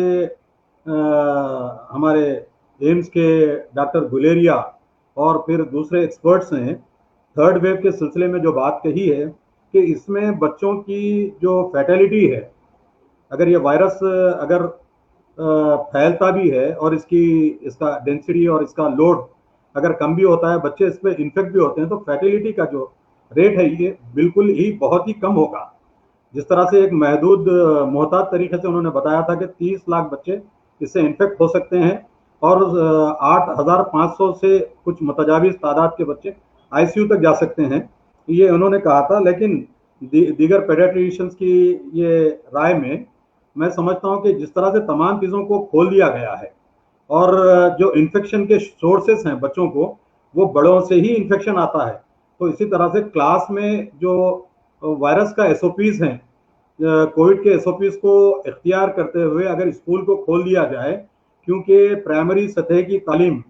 हमारे एम्स के डॉक्टर गुलेरिया और फिर दूसरे एक्सपर्ट्स ने थर्ड वेव के सिलसिले में जो बात कही है कि इसमें बच्चों की जो फैटेलिटी है, अगर ये वायरस अगर फैलता भी है और इसका डेंसिटी और इसका लोड अगर कम भी होता है, बच्चे इस पर इन्फेक्ट भी होते हैं, तो फैटिलिटी का जो रेट है ये बिल्कुल ही बहुत ही कम होगा। जिस तरह से एक महदूद मोहतात तरीके से उन्होंने बताया था कि 30 लाख बच्चे इससे इन्फेक्ट हो सकते हैं और 8,500 से कुछ मुतजाविज तादाद के बच्चे आईसीयू तक जा सकते हैं, ये उन्होंने कहा था। लेकिन दीगर पेडियाट्रिशियंस की ये राय में मैं समझता हूँ कि जिस तरह से तमाम चीज़ों को खोल दिया गया है और जो इन्फेक्शन के सोर्सेस हैं बच्चों को, वो बड़ों से ही इन्फेक्शन आता है, तो इसी तरह से क्लास में जो वायरस का एसओपीज हैं, कोविड के एसओपीज को इख्तियार करते हुए अगर स्कूल को खोल दिया जाए, क्योंकि प्राइमरी सतह की तालीम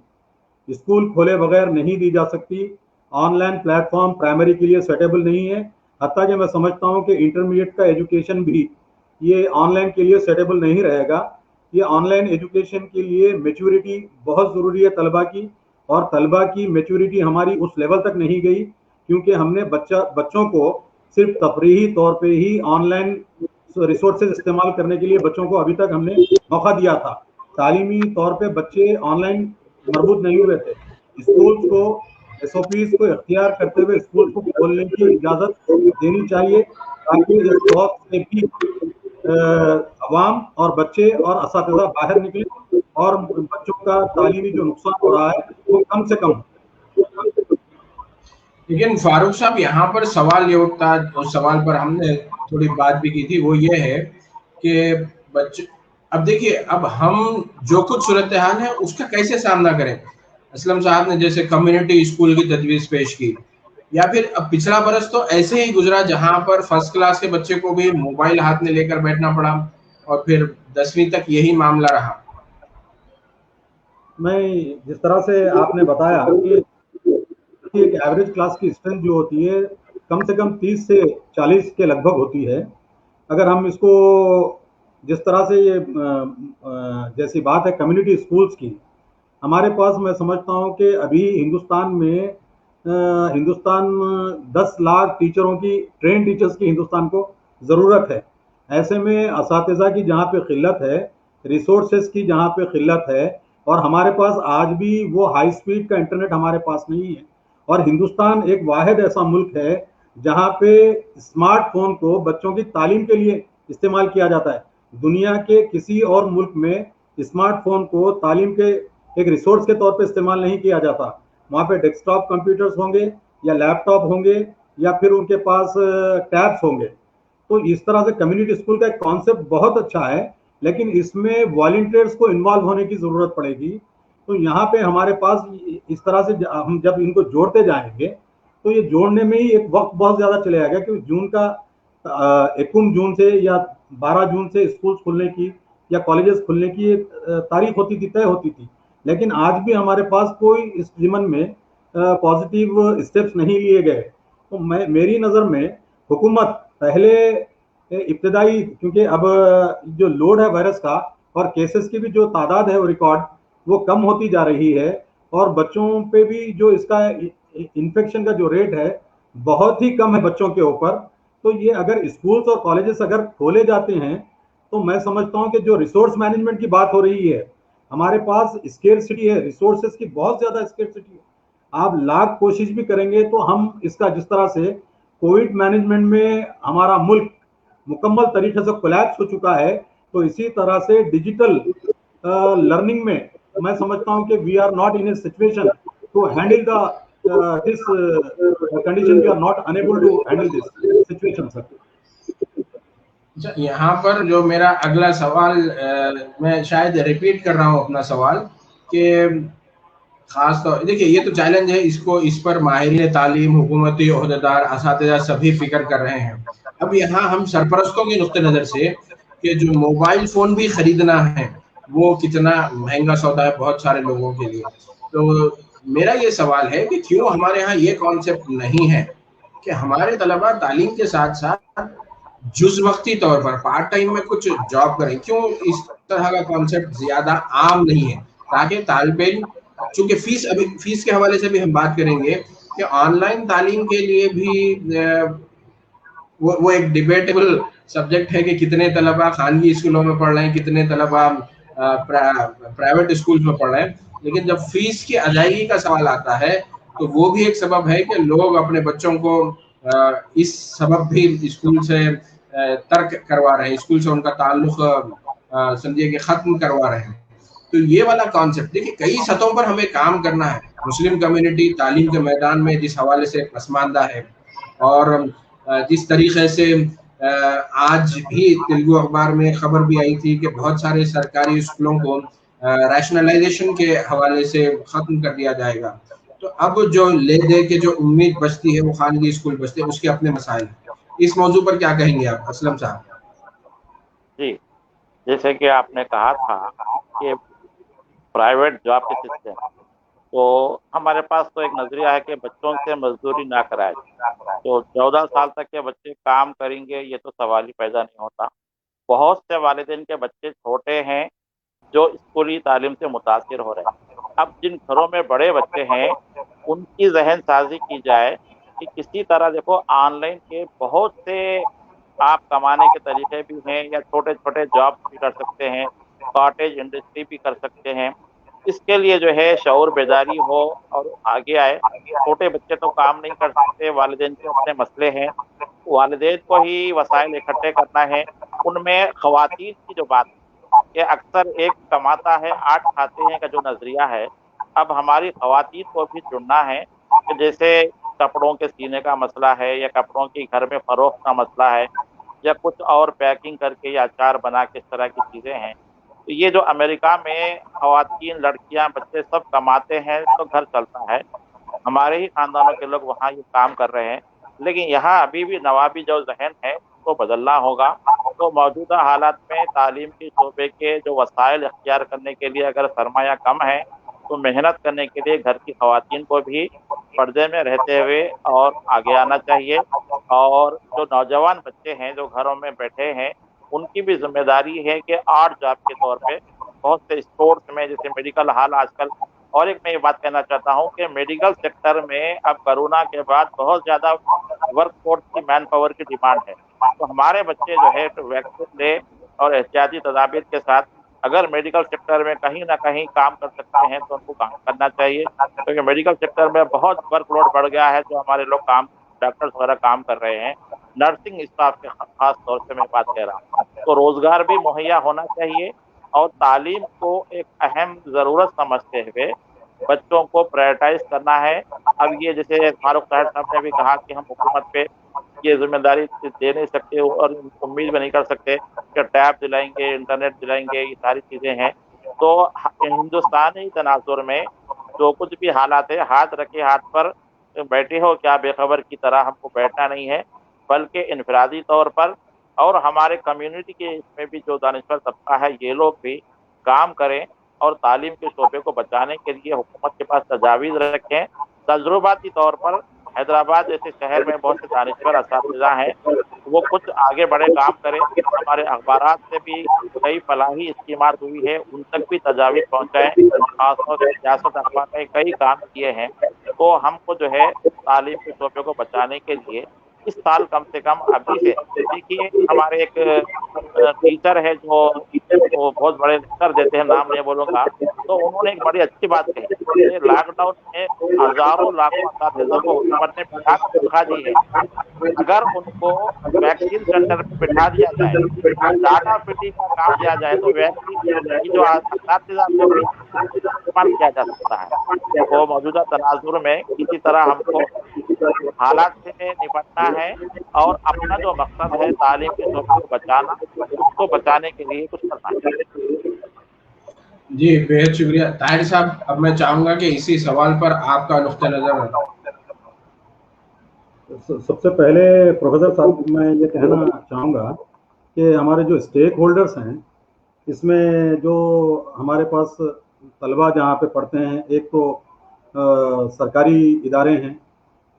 स्कूल खोले बगैर नहीं दी जा सकती, ऑनलाइन प्लेटफॉर्म प्राइमरी के लिए सूटेबल नहीं है, हत्ता कि मैं समझता हूँ कि इंटरमीडिएट का एजुकेशन भी ये ऑनलाइन के लिए सूटेबल नहीं रहेगा। ये ऑनलाइन एजुकेशन के लिए मैच्योरिटी बहुत ज़रूरी है तलबा की, और तलबा की मैच्योरिटी हमारी उस लेवल तक नहीं गई, क्योंकि हमने बच्चों को सिर्फ तफरीही तौर पे ही ऑनलाइन रिसोर्सेज इस्तेमाल करने के लिए बच्चों को अभी तक हमने मौका दिया था। तालीमी तौर पे बच्चे ऑनलाइन मरबूत नहीं हुए थे। स्कूल को एसओपीज को इख्तियार करते हुए स्कूल को खोलने की इजाज़त देनी चाहिए, ताकि इस खौफ से भी अवाम और बच्चे और असातिज़ा बाहर निकले और बच्चों का तालीमी जो नुकसान हो रहा है वो कम से कम हो। लेकिन फारूक साहब, यहाँ पर सवाल ये उठता है, उस सवाल पर हमने थोड़ी बात भी की थी, वो ये है कि बच्चे, अब देखिए, अब हम जो कुछ सूरत हाल है उसका कैसे सामना करें। असलम साहब ने जैसे कम्युनिटी स्कूल की तजवीज़ पेश की, या फिर अब पिछला बरस तो ऐसे ही गुजरा जहां पर फर्स्ट क्लास के बच्चे को भी मोबाइल हाथ में लेकर बैठना पड़ा और फिर 10वीं तक यही मामला रहा। मैं जिस तरह से आपने बताया कि एक एवरेज क्लास की स्ट्रेंथ जो होती है कम से कम 30 से 40 के लगभग होती है। अगर हम इसको जिस तरह से ये जैसी बात है कम्युनिटी स्कूल्स की, हमारे पास मैं समझता हूँ कि अभी हिंदुस्तान 10 लाख टीचरों की, ट्रेन टीचर्स की हिंदुस्तान को ज़रूरत है। ऐसे में असातिज़ा की जहाँ पे क़िल्लत है, रिसोर्सेज की जहाँ पे क़िल्लत है, और हमारे पास आज भी वो हाई स्पीड का इंटरनेट हमारे पास नहीं है, और हिंदुस्तान एक वाहिद ऐसा मुल्क है जहाँ पे स्मार्टफोन को बच्चों की तालीम के लिए इस्तेमाल किया जाता है। दुनिया के किसी और मुल्क में स्मार्टफोन को तालीम के एक रिसोर्स के तौर पे इस्तेमाल नहीं किया जाता। वहाँ पे डेस्कटॉप कंप्यूटर्स होंगे या लैपटॉप होंगे या फिर उनके पास टैब्स होंगे। तो इस तरह से कम्युनिटी स्कूल का एक कॉन्सेप्ट बहुत अच्छा है, लेकिन इसमें वॉलंटियर्स को इन्वॉल्व होने की ज़रूरत पड़ेगी। तो यहाँ पे हमारे पास इस तरह से हम जब इनको जोड़ते जाएंगे तो ये जोड़ने में ही एक वक्त बहुत ज़्यादा चले आएगा, क्योंकि जून का 21 जून से या 12 जून से स्कूल खुलने की या कॉलेजेस खुलने की तारीख होती थी, तय होती थी, लेकिन आज भी हमारे पास कोई इस ज़िमन में पॉजिटिव स्टेप्स नहीं लिए गए। तो मेरी नज़र में हुकूमत पहले इब्तदाई, क्योंकि अब जो लोड है वायरस का और केसेस की भी जो तादाद है वो रिकॉर्ड वो कम होती जा रही है, और बच्चों पे भी जो इसका इन्फेक्शन का जो रेट है बहुत ही कम है बच्चों के ऊपर। तो ये अगर स्कूल्स और कॉलेजेस अगर खोले जाते हैं तो मैं समझता हूँ कि जो रिसोर्स मैनेजमेंट की बात हो रही है, हमारे पास स्केर्सिटी है, रिसोर्सेज की बहुत ज़्यादा स्केर्सिटी है। आप लाख कोशिश भी करेंगे तो हम इसका, जिस तरह से कोविड मैनेजमेंट में हमारा मुल्क मुकम्मल तरीके से कोलैप्स हो चुका है, तो इसी तरह से डिजिटल लर्निंग में मैं समझता हूं कि we are not in a situation to handle the this condition, we are not unable to handle this situation sir. यहाँ पर जो मेरा अगला सवाल, मैं शायद रिपीट कर रहा हूँ अपना सवाल, कि खास तौर देखिए ये तो चैलेंज है, इसको इस पर माहिरीन तालीम, हुकूमती ओहदेदार, असातिज़ा सभी फिक्र कर रहे हैं। अब यहाँ हम सरपरस्तों के नुक्ते नज़र से कि जो मोबाइल फ़ोन भी ख़रीदना है वो कितना महंगा सौदा है बहुत सारे लोगों के लिए, तो मेरा ये सवाल है कि क्यों हमारे यहाँ ये कॉन्सेप्ट नहीं है कि हमारे तलबा तालीम के साथ साथ जुज़ वक्ती तौर पर पार्ट टाइम में कुछ जॉब करें? क्यों इस तरह का कॉन्सेप्ट ज़्यादा आम नहीं है, ताकि तालिब इल्म, चूंकि फीस के हवाले से भी हम बात करेंगे कि ऑनलाइन तालीम के लिए भी वो एक डिबेटेबल सब्जेक्ट है कि कितने तलबा खानगी स्कूलों में पढ़ रहे हैं, कितने तलबा प्राइवेट स्कूल में पढ़ रहे हैं, लेकिन जब फीस की अदायगी का सवाल आता है तो वो भी एक सबब है कि लोग अपने बच्चों को इस सबब भी स्कूल से तर्क करवा रहे हैं, स्कूल से उनका ताल्लुक समझिए कि ख़त्म करवा रहे हैं। तो ये वाला कॉन्सेप्ट देखिए कई सतहों पर हमें काम करना है। मुस्लिम कम्युनिटी तालीम के मैदान में जिस हवाले से पसमानदा है, और जिस तरीके से आज भी तेलुगु अखबार में खबर भी आई थी कि बहुत सारे सरकारी स्कूलों को रैशनलाइजेशन के हवाले से ख़त्म कर दिया जाएगा, तो अब जो ले दे के जो उम्मीद बचती है वो खानगी स्कूल बचते हैं, उसके अपने मसाइल। इस मौजू पर क्या कहेंगे आप असलम साहब? जी, जैसे कि आपने कहा था कि प्राइवेट जॉब के सिस्टम, तो हमारे पास तो एक नजरिया है कि बच्चों से मजदूरी ना कराए, तो 14 साल तक के बच्चे काम करेंगे ये तो सवाल ही पैदा नहीं होता। बहुत से वालिदैन के बच्चे छोटे हैं जो स्कूली तालीम से मुतासिर हो रहे हैं। अब जिन घरों में बड़े बच्चे हैं उनकी जहन साजी की जाए कि किसी तरह देखो ऑनलाइन के बहुत से आप कमाने के तरीके भी हैं, या छोटे छोटे जॉब भी कर सकते हैं, कॉटेज इंडस्ट्री भी कर सकते हैं। इसके लिए जो है शऊर बेदारी हो और आगे आए। छोटे बच्चे तो काम नहीं कर सकते, वालिदैन के अपने मसले हैं, वालिदैन को ही वसाइल इकट्ठे करना है। उनमें ख़वातीन की जो बात है कि अक्सर एक कमाता है 8 खाते हैं का जो नज़रिया है, अब हमारी ख़वातीन को भी जुड़ना है कि जैसे कपड़ों के सीने का मसला है, या कपड़ों की घर में फ़रोख्त का मसला है, या कुछ और पैकिंग करके या अचार बना के, इस तरह की चीज़ें हैं। तो ये जो अमेरिका में ख़वातीन, लड़कियां, बच्चे सब कमाते हैं तो घर चलता है। हमारे ही खानदानों के लोग वहाँ ये काम कर रहे हैं, लेकिन यहाँ अभी भी नवाबी जो जहन है उसको बदलना होगा। तो मौजूदा हालात में तालीम के शोबे के जो वसाइल अख्तियार करने के लिए अगर सरमाया कम है, तो मेहनत करने के लिए घर की ख़वातीन को भी पर्दे में रहते हुए और आगे आना चाहिए। और जो नौजवान बच्चे हैं जो घरों में बैठे हैं, उनकी भी जिम्मेदारी है कि आर्ट जॉब के तौर पे बहुत से स्पोर्ट्स में, जैसे मेडिकल हाल आजकल। और एक मैं ये बात कहना चाहता हूँ कि मेडिकल सेक्टर में अब कोरोना के बाद बहुत ज़्यादा वर्क फोर्स की, मैन पावर की डिमांड है। तो हमारे बच्चे जो है तो वैक्सीन ले और एहतियाती तदाबीर के साथ अगर मेडिकल सेक्टर में कहीं ना कहीं काम कर सकते हैं तो उनको काम करना चाहिए, क्योंकि मेडिकल सेक्टर में बहुत वर्कलोड बढ़ गया है। जो हमारे लोग काम, डॉक्टर्स वगैरह काम कर रहे हैं, नर्सिंग स्टाफ के खास तौर से मैं बात कह रहा हूँ, तो रोजगार भी मुहैया होना चाहिए। और तालीम को एक अहम ज़रूरत समझते हुए बच्चों को प्रायोरिटाइज करना है। अब ये जैसे फारूक साहब ने भी कहा कि हम हुकूमत पे ये जिम्मेदारी दे नहीं सकते और उम्मीद भी नहीं कर सकते कि टैब दिलाएंगे, इंटरनेट दिलाएंगे, ये सारी चीज़ें हैं। तो हिंदुस्तानी तनाजुर में जो कुछ भी हालात है, हाथ रखे हाथ पर बैठे हो क्या बेखबर की तरह हमको बैठना नहीं है, बल्कि इनफरादी तौर पर और हमारे कम्युनिटी के इसमें भी जो दानिशवर तबका है ये लोग भी काम करें और तालीम के शोबे को बचाने के लिए हुकूमत के पास तजावीज़ रखें। तजुर्बाती तौर पर हैदराबाद जैसे शहर में बहुत से दानिशवर असातिज़ा हैं, वो कुछ आगे बड़े काम करें। हमारे अखबारात से भी कई फलाही स्कीमात हुई है, उन तक भी तजावीज़ पहुँचाएँ। खासतौर से सियासत अखबार ने कई काम किए हैं। तो हमको जो है तालीम के शोबे को बचाने के लिए इस साल कम से कम अभी से देखिए, हमारे एक टीचर है जो वो बहुत बड़े कर देते हैं, नाम नहीं बोलूँगा, तो उन्होंने एक बड़ी अच्छी बात कही से लॉकडाउन में हजारों लाखों असातिज़ा को ऊपर ने बिठा दी है। अगर उनको वैक्सीन सेंटर में बिठा दिया जाए और डाटा फिटिंग का काम दिया जाए तो वैक्सीन की जो असातिज़ा को भी इस्तेमाल किया जा सकता है। तो मौजूदा तनाजुर में किसी तरह हमको हालात से निपटना है और अपना जो मकसद है तालीम के शोबे को बचाना, उसको बचाने के लिए कुछ करना है। जी बेहद शुक्रिया ताहिर साहब। अब मैं चाहूंगा कि इसी सवाल पर आपका नुक्ता नजर। सबसे पहले प्रोफेसर साहब मैं ये कहना चाहूँगा कि हमारे जो स्टेक होल्डर्स हैं इसमें जो हमारे पास तलबा जहाँ पे पढ़ते हैं, एक तो सरकारी इदारे हैं,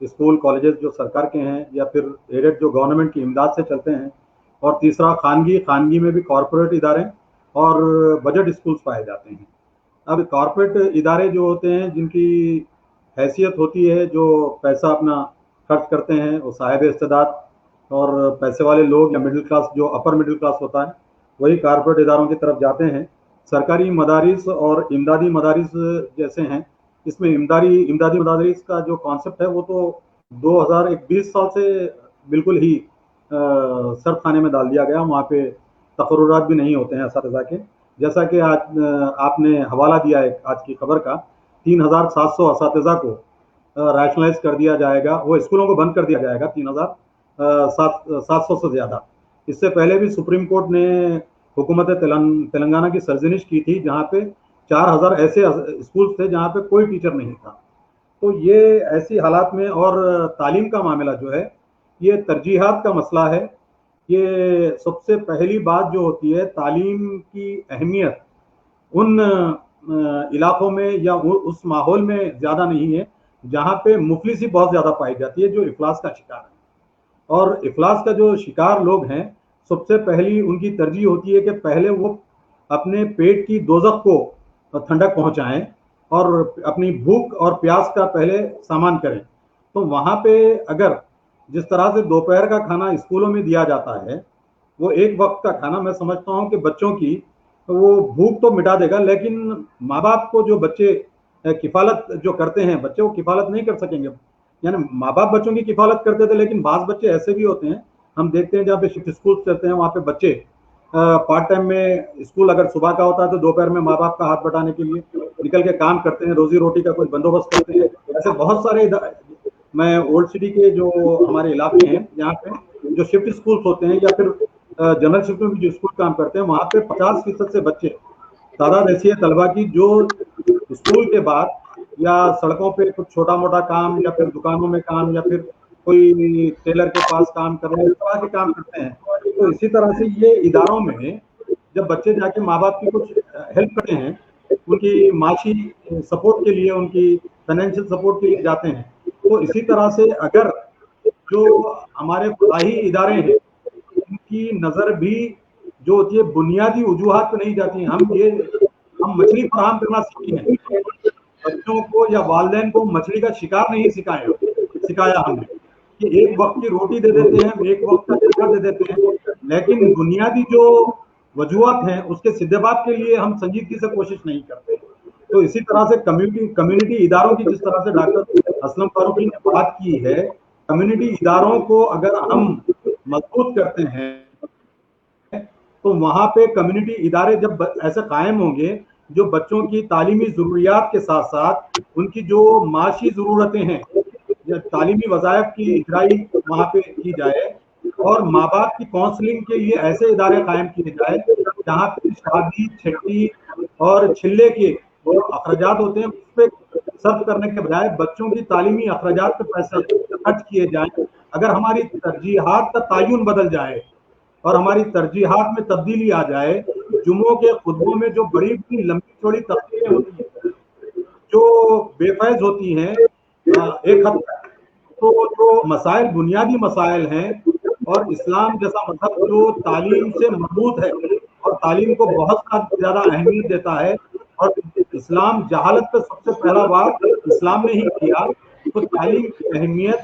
स्कूल कॉलेजेस जो सरकार के हैं या फिर एडेड जो गवर्नमेंट की इमदाद से चलते हैं, और तीसरा खानगी में भी कॉरपोरेट इदारे और बजट स्कूल्स पाए जाते हैं। अब कॉरपोरेट इदारे जो होते हैं जिनकी हैसियत होती है, जो पैसा अपना खर्च करते हैं, वो साहिब इस्तेदाद और पैसे वाले लोग या मिडिल क्लास, जो अपर मिडिल क्लास होता है, वही कॉरपोरेट इदारों की तरफ जाते हैं। सरकारी मदारिस और इमदादी मदारिस जैसे हैं, इसमें इमदादी मदारिस का जो कॉन्सेप्ट है वो तो 2020 साल से बिल्कुल ही सर्द खाने में डाल दिया गया। वहाँ पे तकर्रुरात भी नहीं होते हैं असातिज़ा के। जैसा कि आज आपने हवाला दिया है आज की खबर का, 3700 असातिज़ा को रैशनलाइज कर दिया जाएगा, वो स्कूलों को बंद कर दिया जाएगा, 3700 से ज़्यादा। इससे पहले भी सुप्रीम कोर्ट ने हुकूमत तेलंगाना की सरजनिश की थी, जहाँ पे 4000 ऐसे स्कूल थे जहाँ पे कोई टीचर नहीं था। तो ये ऐसी हालात में, और तालीम का मामला जो है ये तरजीहात का मसला है। ये सबसे पहली बात जो होती है, तालीम की अहमियत उन इलाकों में या उस माहौल में ज़्यादा नहीं है जहाँ पे मुफलिसी बहुत ज़्यादा पाई जाती है, जो इफलास का शिकार है। और इफलास का जो शिकार लोग हैं, सबसे पहली उनकी तरजीह होती है कि पहले वो अपने पेट की दोज़ख को ठंडक पहुँचाएं और अपनी भूख और प्यास का पहले सामान करें। तो वहाँ पे अगर जिस तरह से दोपहर का खाना स्कूलों में दिया जाता है, वो एक वक्त का खाना, मैं समझता हूँ कि बच्चों की वो भूख तो मिटा देगा, लेकिन माँ बाप को जो बच्चे किफालत जो करते हैं, बच्चे वो किफालत नहीं कर सकेंगे। यानी माँ बाप बच्चों की किफालत करते थे, लेकिन बाज़ बच्चे ऐसे भी होते हैं, हम देखते हैं जहाँ पे शिफ्ट स्कूल चलते हैं, वहाँ पे बच्चे पार्ट टाइम में स्कूल अगर सुबह का होता है तो दोपहर में माँ बाप का हाथ बटाने के लिए निकल के काम करते हैं, रोजी रोटी का कुछ बंदोबस्त करते हैं। ऐसे बहुत सारे, मैं ओल्ड सिटी के जो हमारे इलाके हैं यहाँ पे जो शिफ्ट स्कूल्स होते हैं या फिर जनरल शिफ्ट में जो स्कूल काम करते हैं, वहाँ पे 50% से बच्चे तादाद ऐसी है तलबा की जो स्कूल के बाद या सड़कों पे कुछ छोटा मोटा काम या फिर दुकानों में काम या फिर कोई टेलर के पास काम कर रहे हैं, इस तरह के काम करते हैं। तो इसी तरह से ये इदारों में जब बच्चे जाके माँ बाप की कुछ हेल्प करते हैं, उनकी माशी सपोर्ट के लिए, उनकी फाइनेंशियल सपोर्ट के लिए जाते हैं, तो इसी तरह से अगर जो हमारे फलाही इदारे हैं उनकी नज़र भी जो होती है बुनियादी वजूहात पे नहीं जाती हैं। हम मछली फराहम करना सीखे हैं, बच्चों को या वालिदैन को मछली का शिकार नहीं सिखाया हमने कि एक वक्त की रोटी दे देते हैं, एक वक्त का खाना दे देते हैं, लेकिन बुनियादी जो वजूहात हैं उसके सिद्देबात के लिए हम संजीदगी से कोशिश नहीं करते। तो इसी तरह से कम्युनिटी इदारों की, जिस तरह से डॉक्टर असलम फारूकी ने बात की है, कम्युनिटी इदारों को अगर हम मजबूत करते हैं तो वहाँ पे कम्युनिटी इदारे जब ऐसे कायम होंगे जो बच्चों की तालीमी ज़रूरियात के साथ साथ उनकी जो माशी ज़रूरतें हैं, तालीमी वज़ाइफ की इजराई वहाँ पे की जाए, और माँ बाप की काउंसलिंग के लिए ऐसे इदारे कायम किए जाए जहाँ पे शादी, छठी और छिल्ले के जो अखराजात होते हैं उस पर सर्व करने के बजाय बच्चों की तालीमी अखराजात पे पैसे खर्च किए जाए। अगर हमारी तरजीहात का तायुन बदल जाए और हमारी तरजीहात में तब्दीली आ जाए, जुम्मों के खुतबों में जो बड़ी बड़ी लंबी चौड़ी तफसीरें होती हैं जो बेफैज होती हैं एक हद तक, तो जो मसाइल बुनियादी मसाइल हैं, और इस्लाम जैसा मजहब जो तालीम से मजबूत है और तालीम को बहुत ज़्यादा अहमियत देता है, और इस्लाम जहालत पे सबसे पहला वार इस्लाम ने ही किया, तो तालीम की अहमियत,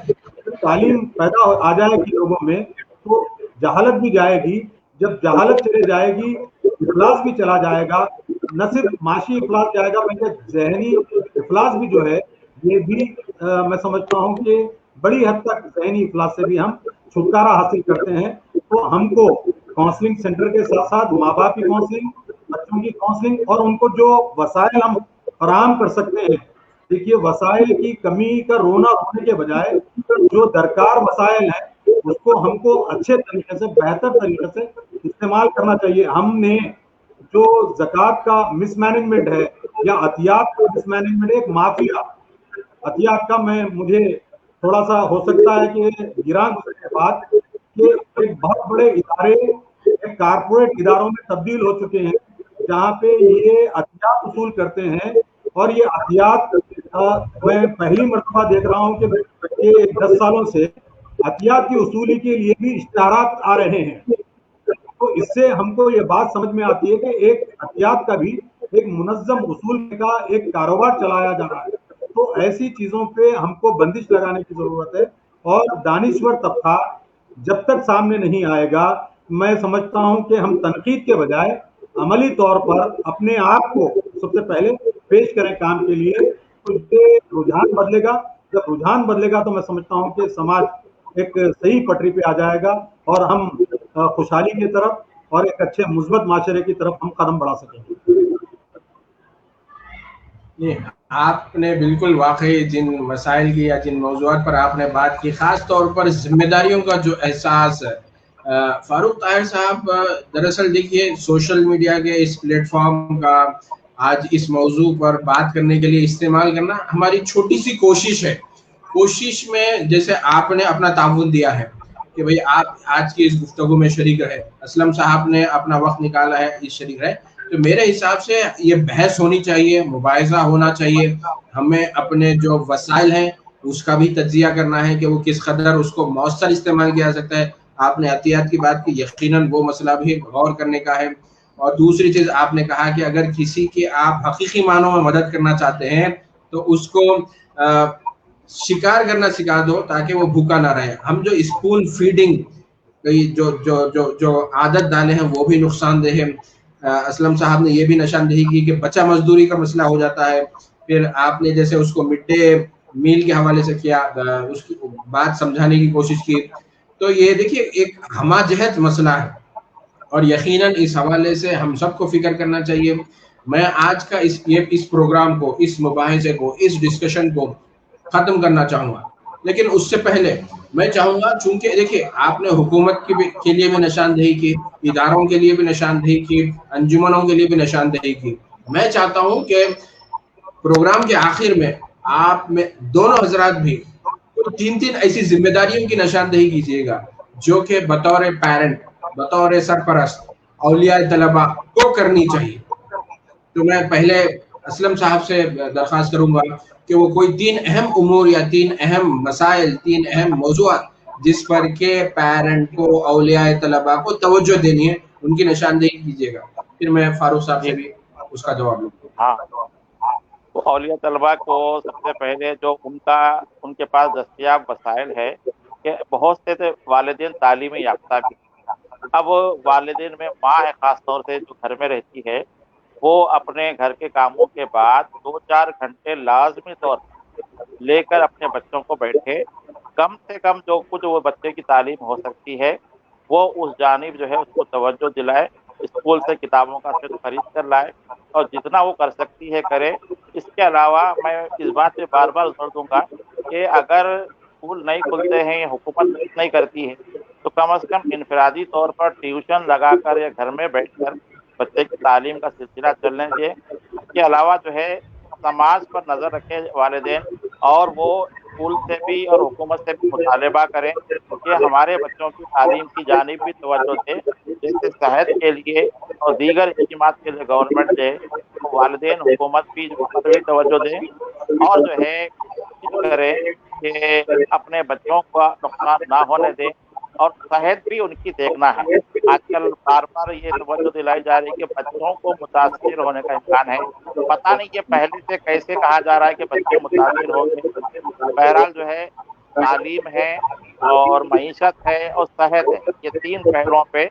तालीम पैदा आ जाएगी लोगों में तो जहालत भी जाएगी। जब जहालत चले जाएगी इफलास भी चला जाएगा, न सिर्फ माशी इफलास जाएगा बल्कि जहनी इफलास भी जो है ये भी मैं समझता हूँ कि बड़ी हद तक ज़हनी इफलास से भी हम छुटकारा हासिल करते हैं। तो हमको काउंसलिंग सेंटर के साथ साथ माँ बाप की काउंसलिंग, बच्चों की काउंसलिंग और उनको जो वसाइल हम फराहम कर सकते हैं, देखिए वसाइल की कमी का रोना रोने के बजाय जो दरकार वसाइल है उसको हमको अच्छे तरीके से, बेहतर तरीके से इस्तेमाल करना चाहिए। हमने जो ज़कात का मिसमैनेजमेंट है या अतियात का मिसमैनेजमेंट, एक माफिया अतियात का मुझे थोड़ा सा हो सकता है कि गिरान गुजरने के बाद कि एक बहुत बड़े इदारे एक कारपोरेट इदारों में तब्दील हो चुके हैं जहाँ पे ये अतियात उसूल करते हैं। और ये अतियात मैं पहली मर्तबा देख रहा हूँ कि 10 सालों से अतियात की उसूली के लिए भी इश्तिहारात आ रहे हैं। तो इससे हमको ये बात समझ में आती है कि एक अतियात का भी एक मुनज़्ज़म उसूल का एक कारोबार चलाया जा रहा है। तो ऐसी चीजों पे हमको बंदिश लगाने की जरूरत है। और दानिश्वर तबका जब तक सामने नहीं आएगा, मैं समझता हूं कि हम तनकीद के बजाय अमली तौर पर अपने आप को सबसे पहले पेश करें काम के लिए, तो ये रुझान बदलेगा। जब रुझान बदलेगा तो मैं समझता हूं कि समाज एक सही पटरी पे आ जाएगा और हम खुशहाली की तरफ और एक अच्छे मुस्बत माशरे की तरफ हम कदम बढ़ा सकेंगे। ये आपने बिल्कुल वाकई जिन मसाइल की या जिन मौज़ूआत पर आपने बात की, ख़ास तौर पर जिम्मेदारियों का जो एहसास है, फारूक ताहिर साहब, दरअसल देखिए सोशल मीडिया के इस प्लेटफॉर्म का आज इस मौजू पर बात करने के लिए इस्तेमाल करना हमारी छोटी सी कोशिश है। कोशिश में जैसे आपने अपना ताउन दिया है कि भाई आप आज की इस गुफ्तगू में शरीक रहे, असलम साहब ने अपना वक्त निकाला है, इस शरीक रहे, तो मेरे हिसाब से ये बहस होनी चाहिए, मुबाहिज़ा होना चाहिए। हमें अपने जो वसाइल हैं उसका भी तज्जिया करना है कि वो किस कदर उसको मौसर इस्तेमाल किया जा सकता है। आपने एहतियात की बात की, यकीनन वो मसला भी गौर करने का है। और दूसरी चीज़ आपने कहा कि अगर किसी की आप हकीकी मानों में मदद करना चाहते हैं तो उसको शिकार करना सिखा दो ताकि वो भूखा ना रहे। हम जो स्पून फीडिंग जो जो जो जो आदत डाले हैं वो भी नुकसानदेह है। असलम साहब ने ये भी निशानदेही की कि बच्चा मजदूरी का मसला हो जाता है। फिर आपने जैसे उसको मिड डे मील के हवाले से किया, उसकी बात समझाने की कोशिश की। तो ये देखिए एक हमाजहत मसला है और यकीनन इस हवाले से हम सबको फिक्र करना चाहिए। मैं आज का इस प्रोग्राम को, इस मुबाहिजे को, इस डिस्कशन को ख़त्म करना चाहूँगा, लेकिन उससे पहले मैं चाहूँगा, चूंकि देखिए आपने हुकूमत के लिए भी निशानदेही की, इदारों के लिए भी निशानदेही की, अंजुमनों के लिए भी निशानदेही की, मैं चाहता हूँ कि प्रोग्राम के आखिर में आप में दोनों हजरात भी 3-3 ऐसी जिम्मेदारियों की निशानदेही कीजिएगा जो कि बतौर पेरेंट, बतौर सरपरस्त, औलिया तलबा को करनी चाहिए। तो मैं पहले असलम साहब से दरख्वास्त करूंगा कि वो कोई 3 अहम उमूर या 3 अहम मसाइल, 3 अहम मौज़ूआत जिस पर के पेरेंट को, औलिया तलबा को तवज्जो देनी है, उनकी निशानदेही कीजिएगा। फिर मैं फारूक साहब से भी उसका जवाब लूँगा। हाँ, तो औलिया तलबा को सबसे पहले जो उनके पास दस्तयाब वसाइल है कि बहुत से वालिदैन तालीम याफ्ता भी। अब वालिदैन में माँ है ख़ास तौर से जो घर में रहती है, वो अपने घर के कामों के बाद 2-4 घंटे लाजमी तौर पर लेकर अपने बच्चों को बैठे, कम से कम जो कुछ वो बच्चे की तालीम हो सकती है वो उस जानिब जो है उसको तवज्जो दिलाए, स्कूल से किताबों का सेट खरीद कर लाए और जितना वो कर सकती है करे। इसके अलावा मैं इस बात पे बार बार जोर दूंगा कि अगर स्कूल नहीं खुलते हैं या हुकूमत नहीं करती है तो कम से कम इनफरादी तौर पर ट्यूशन लगाकर या घर में बैठकर बच्चे की तालीम का सिलसिला चलने चाहिए। इसके अलावा जो है समाज पर नज़र रखे वालिदैन और वो स्कूल से भी और हुकूमत से भी मुतालबा करें कि हमारे बच्चों की तालीम की जानिब भी तवज्जो दे, जैसे सेहत के लिए और दीगर इस्तेमाल के लिए गवर्नमेंट दे, तो वालिदैन हुकूमत भी तवज्जो दें और जो है कोशिश करें कि अपने बच्चों का नुकसान ना होने दें और सेहत भी उनकी देखना है। आजकल बार बार ये तवज्जो दिलाई जा रही है कि बच्चों को मुतासिर होने का इम्कान है। पता नहीं ये पहले से कैसे कहा जा रहा है कि बच्चे मुतासिर होंगे। बहरहाल जो है तालीम है और मईशत है और सेहत है, ये 3 पहलुओं पे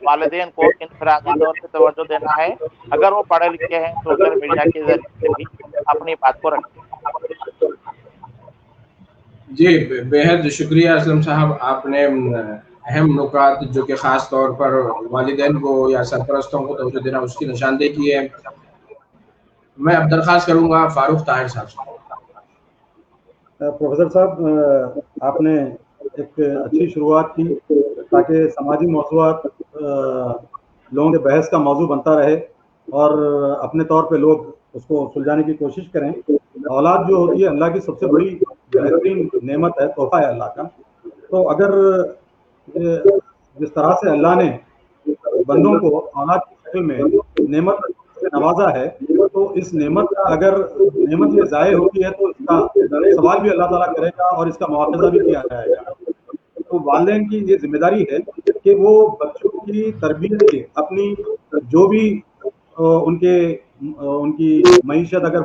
वालिदैन को इनफरादी तौर पे तवज्जो देना है। अगर वो पढ़े लिखे हैं सोशल मीडिया के जरिए भी अपनी बात को रखें। जी, बेहद शुक्रिया असलम साहब, आपने अहम नुकात जो कि ख़ास तौर पर वालिदैन को या सरपरस्तों को तवज्जो देना उसकी निशानदेही की है। मैं अब दरख्वास्त करूँगा फारूक ताहिर साहब से। प्रोफेसर साहब, आपने एक अच्छी शुरुआत की ताकि समाजी मौज़ूआत लोगों के बहस का मौजू बनता रहे और अपने तौर पे लोग उसको सुलझाने की कोशिश करें। औलाद जो होती है अल्लाह की सबसे बड़ी बेहतरीन नेमत है, तोहफा है अल्लाह का। तो अगर जिस तरह से अल्लाह ने बंदों को औलाद की शक्ल में नेमत से नवाजा है, तो इस नेमत का अगर नेमत ये ज़ाय होती है तो इसका सवाल भी अल्लाह ताला करेगा और इसका मुआवजा भी किया जाएगा। तो वालिदैन की ये जिम्मेदारी है कि वो बच्चों की तरबियत के अपनी जो भी उनकी मईशत अगर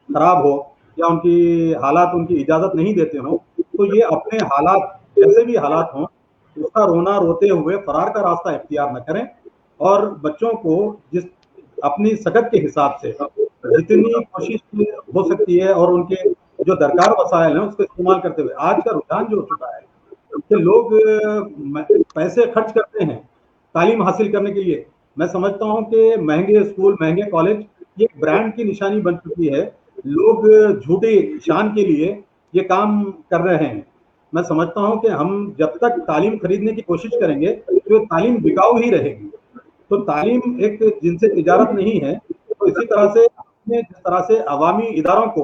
खराब हो या उनकी हालात उनकी इजाज़त नहीं देते हों, तो ये अपने हालात जैसे भी हालात हों उसका रोना रोते हुए फरार का रास्ता इख्तियार न करें और बच्चों को जिस अपनी सकत के हिसाब से जितनी कोशिश हो सकती है और उनके जो दरकार वसाइल हैं उसका इस्तेमाल करते हुए, आज का रुझान जो हो चुका है कि लोग पैसे खर्च करते हैं तालीम हासिल करने के लिए। मैं समझता हूँ कि महंगे स्कूल, महंगे कॉलेज ये ब्रांड की निशानी बन चुकी है। लोग झूठी शान के लिए ये काम कर रहे हैं। मैं समझता हूँ कि हम जब तक तालीम खरीदने की कोशिश करेंगे तो तालीम बिकाऊ ही रहेगी। तो तालीम एक जिनसे तिजारत नहीं है, तो इसी तरह से जिस तरह से अवामी इदारों को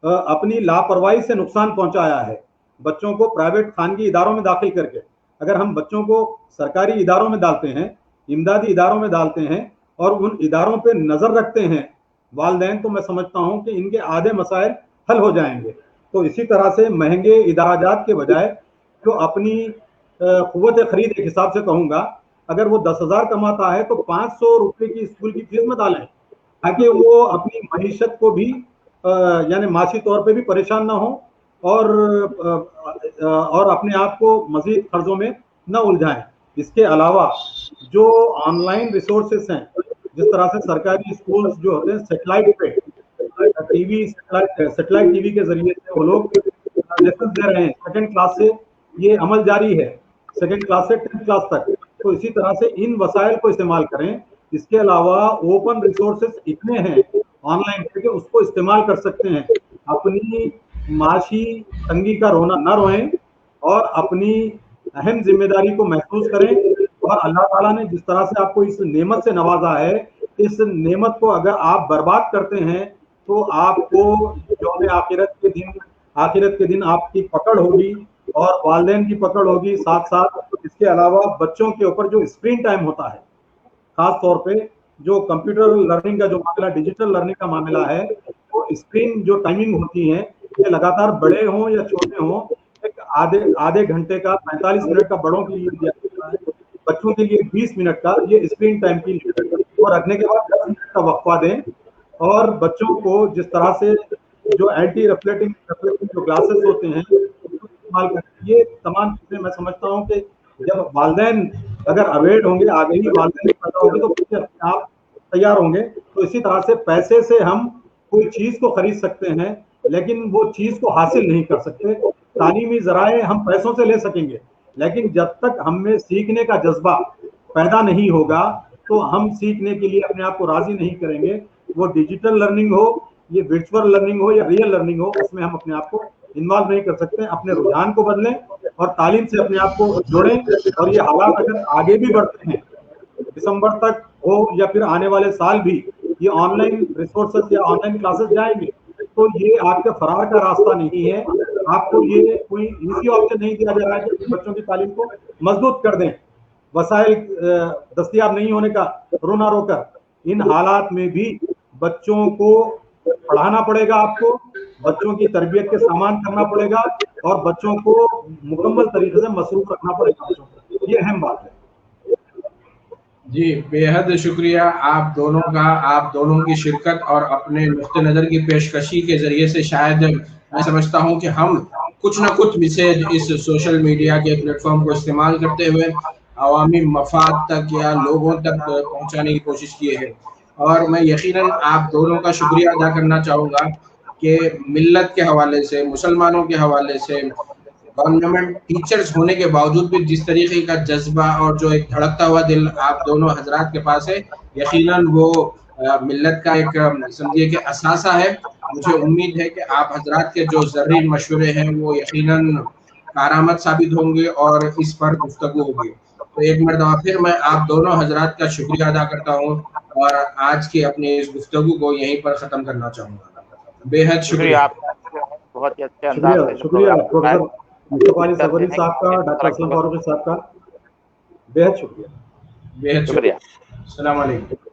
अपनी लापरवाही से नुकसान पहुंचाया है, बच्चों को प्राइवेट खानगी इदारों में दाखिल करके, अगर हम बच्चों को सरकारी इदारों में डालते हैं, इमदादी इदारों में डालते हैं और उन इदारों पे नजर रखते हैं वालिदैन, तो मैं समझता हूं कि इनके आधे मसाइल हल हो जाएंगे। तो इसी तरह से महंगे इदाराजात के बजाय जो अपनी कुव्वत खरीद एक हिसाब से कहूंगा, अगर वो 10,000 कमाता है तो 500 रुपए की स्कूल की फीस में डालें ताकि वो अपनी मईशत को भी यानी माशी तौर पे भी परेशान ना हो और अपने आप को मजीद खर्चों में न उलझाएं। इसके अलावा जो ऑनलाइन रिसोर्सेस हैं, जिस तरह से सरकारी स्कूल्स जो होते हैं सेटेलाइट पे टीवी सेटेलाइट टीवी के जरिए से वो लोग लेसन दे रहे हैं, सेकंड क्लास से ये अमल जारी है, सेकंड क्लास से 10th क्लास तक। तो इसी तरह से इन वसाइल को इस्तेमाल करें। इसके अलावा ओपन रिसोर्सेस इतने हैं ऑनलाइन के उसको इस्तेमाल कर सकते हैं। अपनी माशी तंगी का रोना न रोएं और अपनी अहम जिम्मेदारी को महसूस करें और अल्लाह ताला ने जिस तरह से आपको इस नेमत से नवाजा है, इस नेमत को अगर आप बर्बाद करते हैं तो आपको यौम आखिरत के दिन आपकी पकड़ होगी और वालिदैन की पकड़ होगी। साथ साथ इसके अलावा बच्चों के ऊपर जो स्क्रीन टाइम होता है, खास तौर पे जो कंप्यूटर लर्निंग का जो मामला, डिजिटल लर्निंग का मामला है, तो स्क्रीन जो टाइमिंग होती है ये लगातार बड़े हों या छोटे हों, एक आधे घंटे का 45 मिनट का बड़ों के लिए दिया जाता है, बच्चों के लिए 20 मिनट का ये स्क्रीन टाइम की और रखने के बाद 10 मिनट का वक्फा दें। और बच्चों को जिस तरह से जो एंटी रिफ्लेक्टिंग जो ग्लासेस होते हैं इस्तेमाल करें। ये तमाम चीजें मैं समझता हूँ कि जब वालिदैन अगर अवेयर होंगे, आगे ही वालिदैन पैदा होंगे तो बच्चे अपने आप तैयार होंगे। तो इसी तरह से पैसे से हम कोई चीज को खरीद सकते हैं लेकिन वो चीज को हासिल नहीं कर सकते। तालीमी जराए हम पैसों से ले सकेंगे लेकिन जब तक हमें सीखने का जज्बा पैदा नहीं होगा तो हम सीखने के लिए अपने आप को राजी नहीं करेंगे। वो डिजिटल लर्निंग हो, ये वर्चुअल लर्निंग हो या रियल लर्निंग हो, उसमें हम अपने आप को इन्वॉल्व नहीं कर सकते। अपने रुझान को बदलें और तालीम से अपने आप को जोड़ें। और ये हालात अगर आगे भी बढ़ते हैं, दिसंबर तक हो या फिर आने वाले साल भी ये ऑनलाइन रिसोर्सेस या ऑनलाइन क्लासेस जाएंगे, तो ये आपके फरार का रास्ता नहीं है। आपको ये कोई इजी ऑप्शन नहीं दिया जा रहा है कि बच्चों की तालीम को मजबूत कर दें। वसाइल दस्तयाब नहीं होने का रोना रोकर इन हालात में भी बच्चों को पढ़ाना पड़ेगा, आपको बच्चों की तरबियत के सामान करना पड़ेगा और बच्चों को मुकम्मल तरीके से मसरूफ रखना पड़ेगा। ये अहम बात है। जी, बेहद शुक्रिया आप दोनों का, आप दोनों की शिरकत और अपने नुक्ते नज़र की पेशकशी के ज़रिए से शायद मैं समझता हूँ कि हम कुछ ना कुछ मैसेज इस सोशल मीडिया के प्लेटफॉर्म को इस्तेमाल करते हुए अवामी मफाद तक या लोगों तक पहुँचाने की कोशिश की है। और मैं यकीनन आप दोनों का शुक्रिया अदा करना चाहूँगा کہ ملت کے حوالے سے، مسلمانوں کے حوالے سے، گورنمنٹ ٹیچرز ہونے کے باوجود بھی جس طریقے کا جذبہ اور جو ایک دھڑکتا ہوا دل آپ دونوں حضرات کے پاس ہے، یقیناً وہ ملت کا ایک سمجھیے کہ اثاثہ ہے. مجھے امید ہے کہ آپ حضرات کے جو زرعی مشورے ہیں وہ یقیناً کارآمد ثابت ہوں گے اور اس پر گفتگو ہوگی. تو ایک مرتبہ پھر میں آپ دونوں حضرات کا شکریہ ادا کرتا ہوں اور آج کی اپنی اس گفتگو کو یہیں پر ختم کرنا چاہوں گا. بے حد شکریہ. آپ بہت ہی اچھے انداز سے شکریہ پروفیسر مصطفیٰ علی سروری صاحب کا، ڈاکٹر اسلم فاروقی صاحب کا، بے حد شکریہ. بے حد شکریہ. السلام علیکم.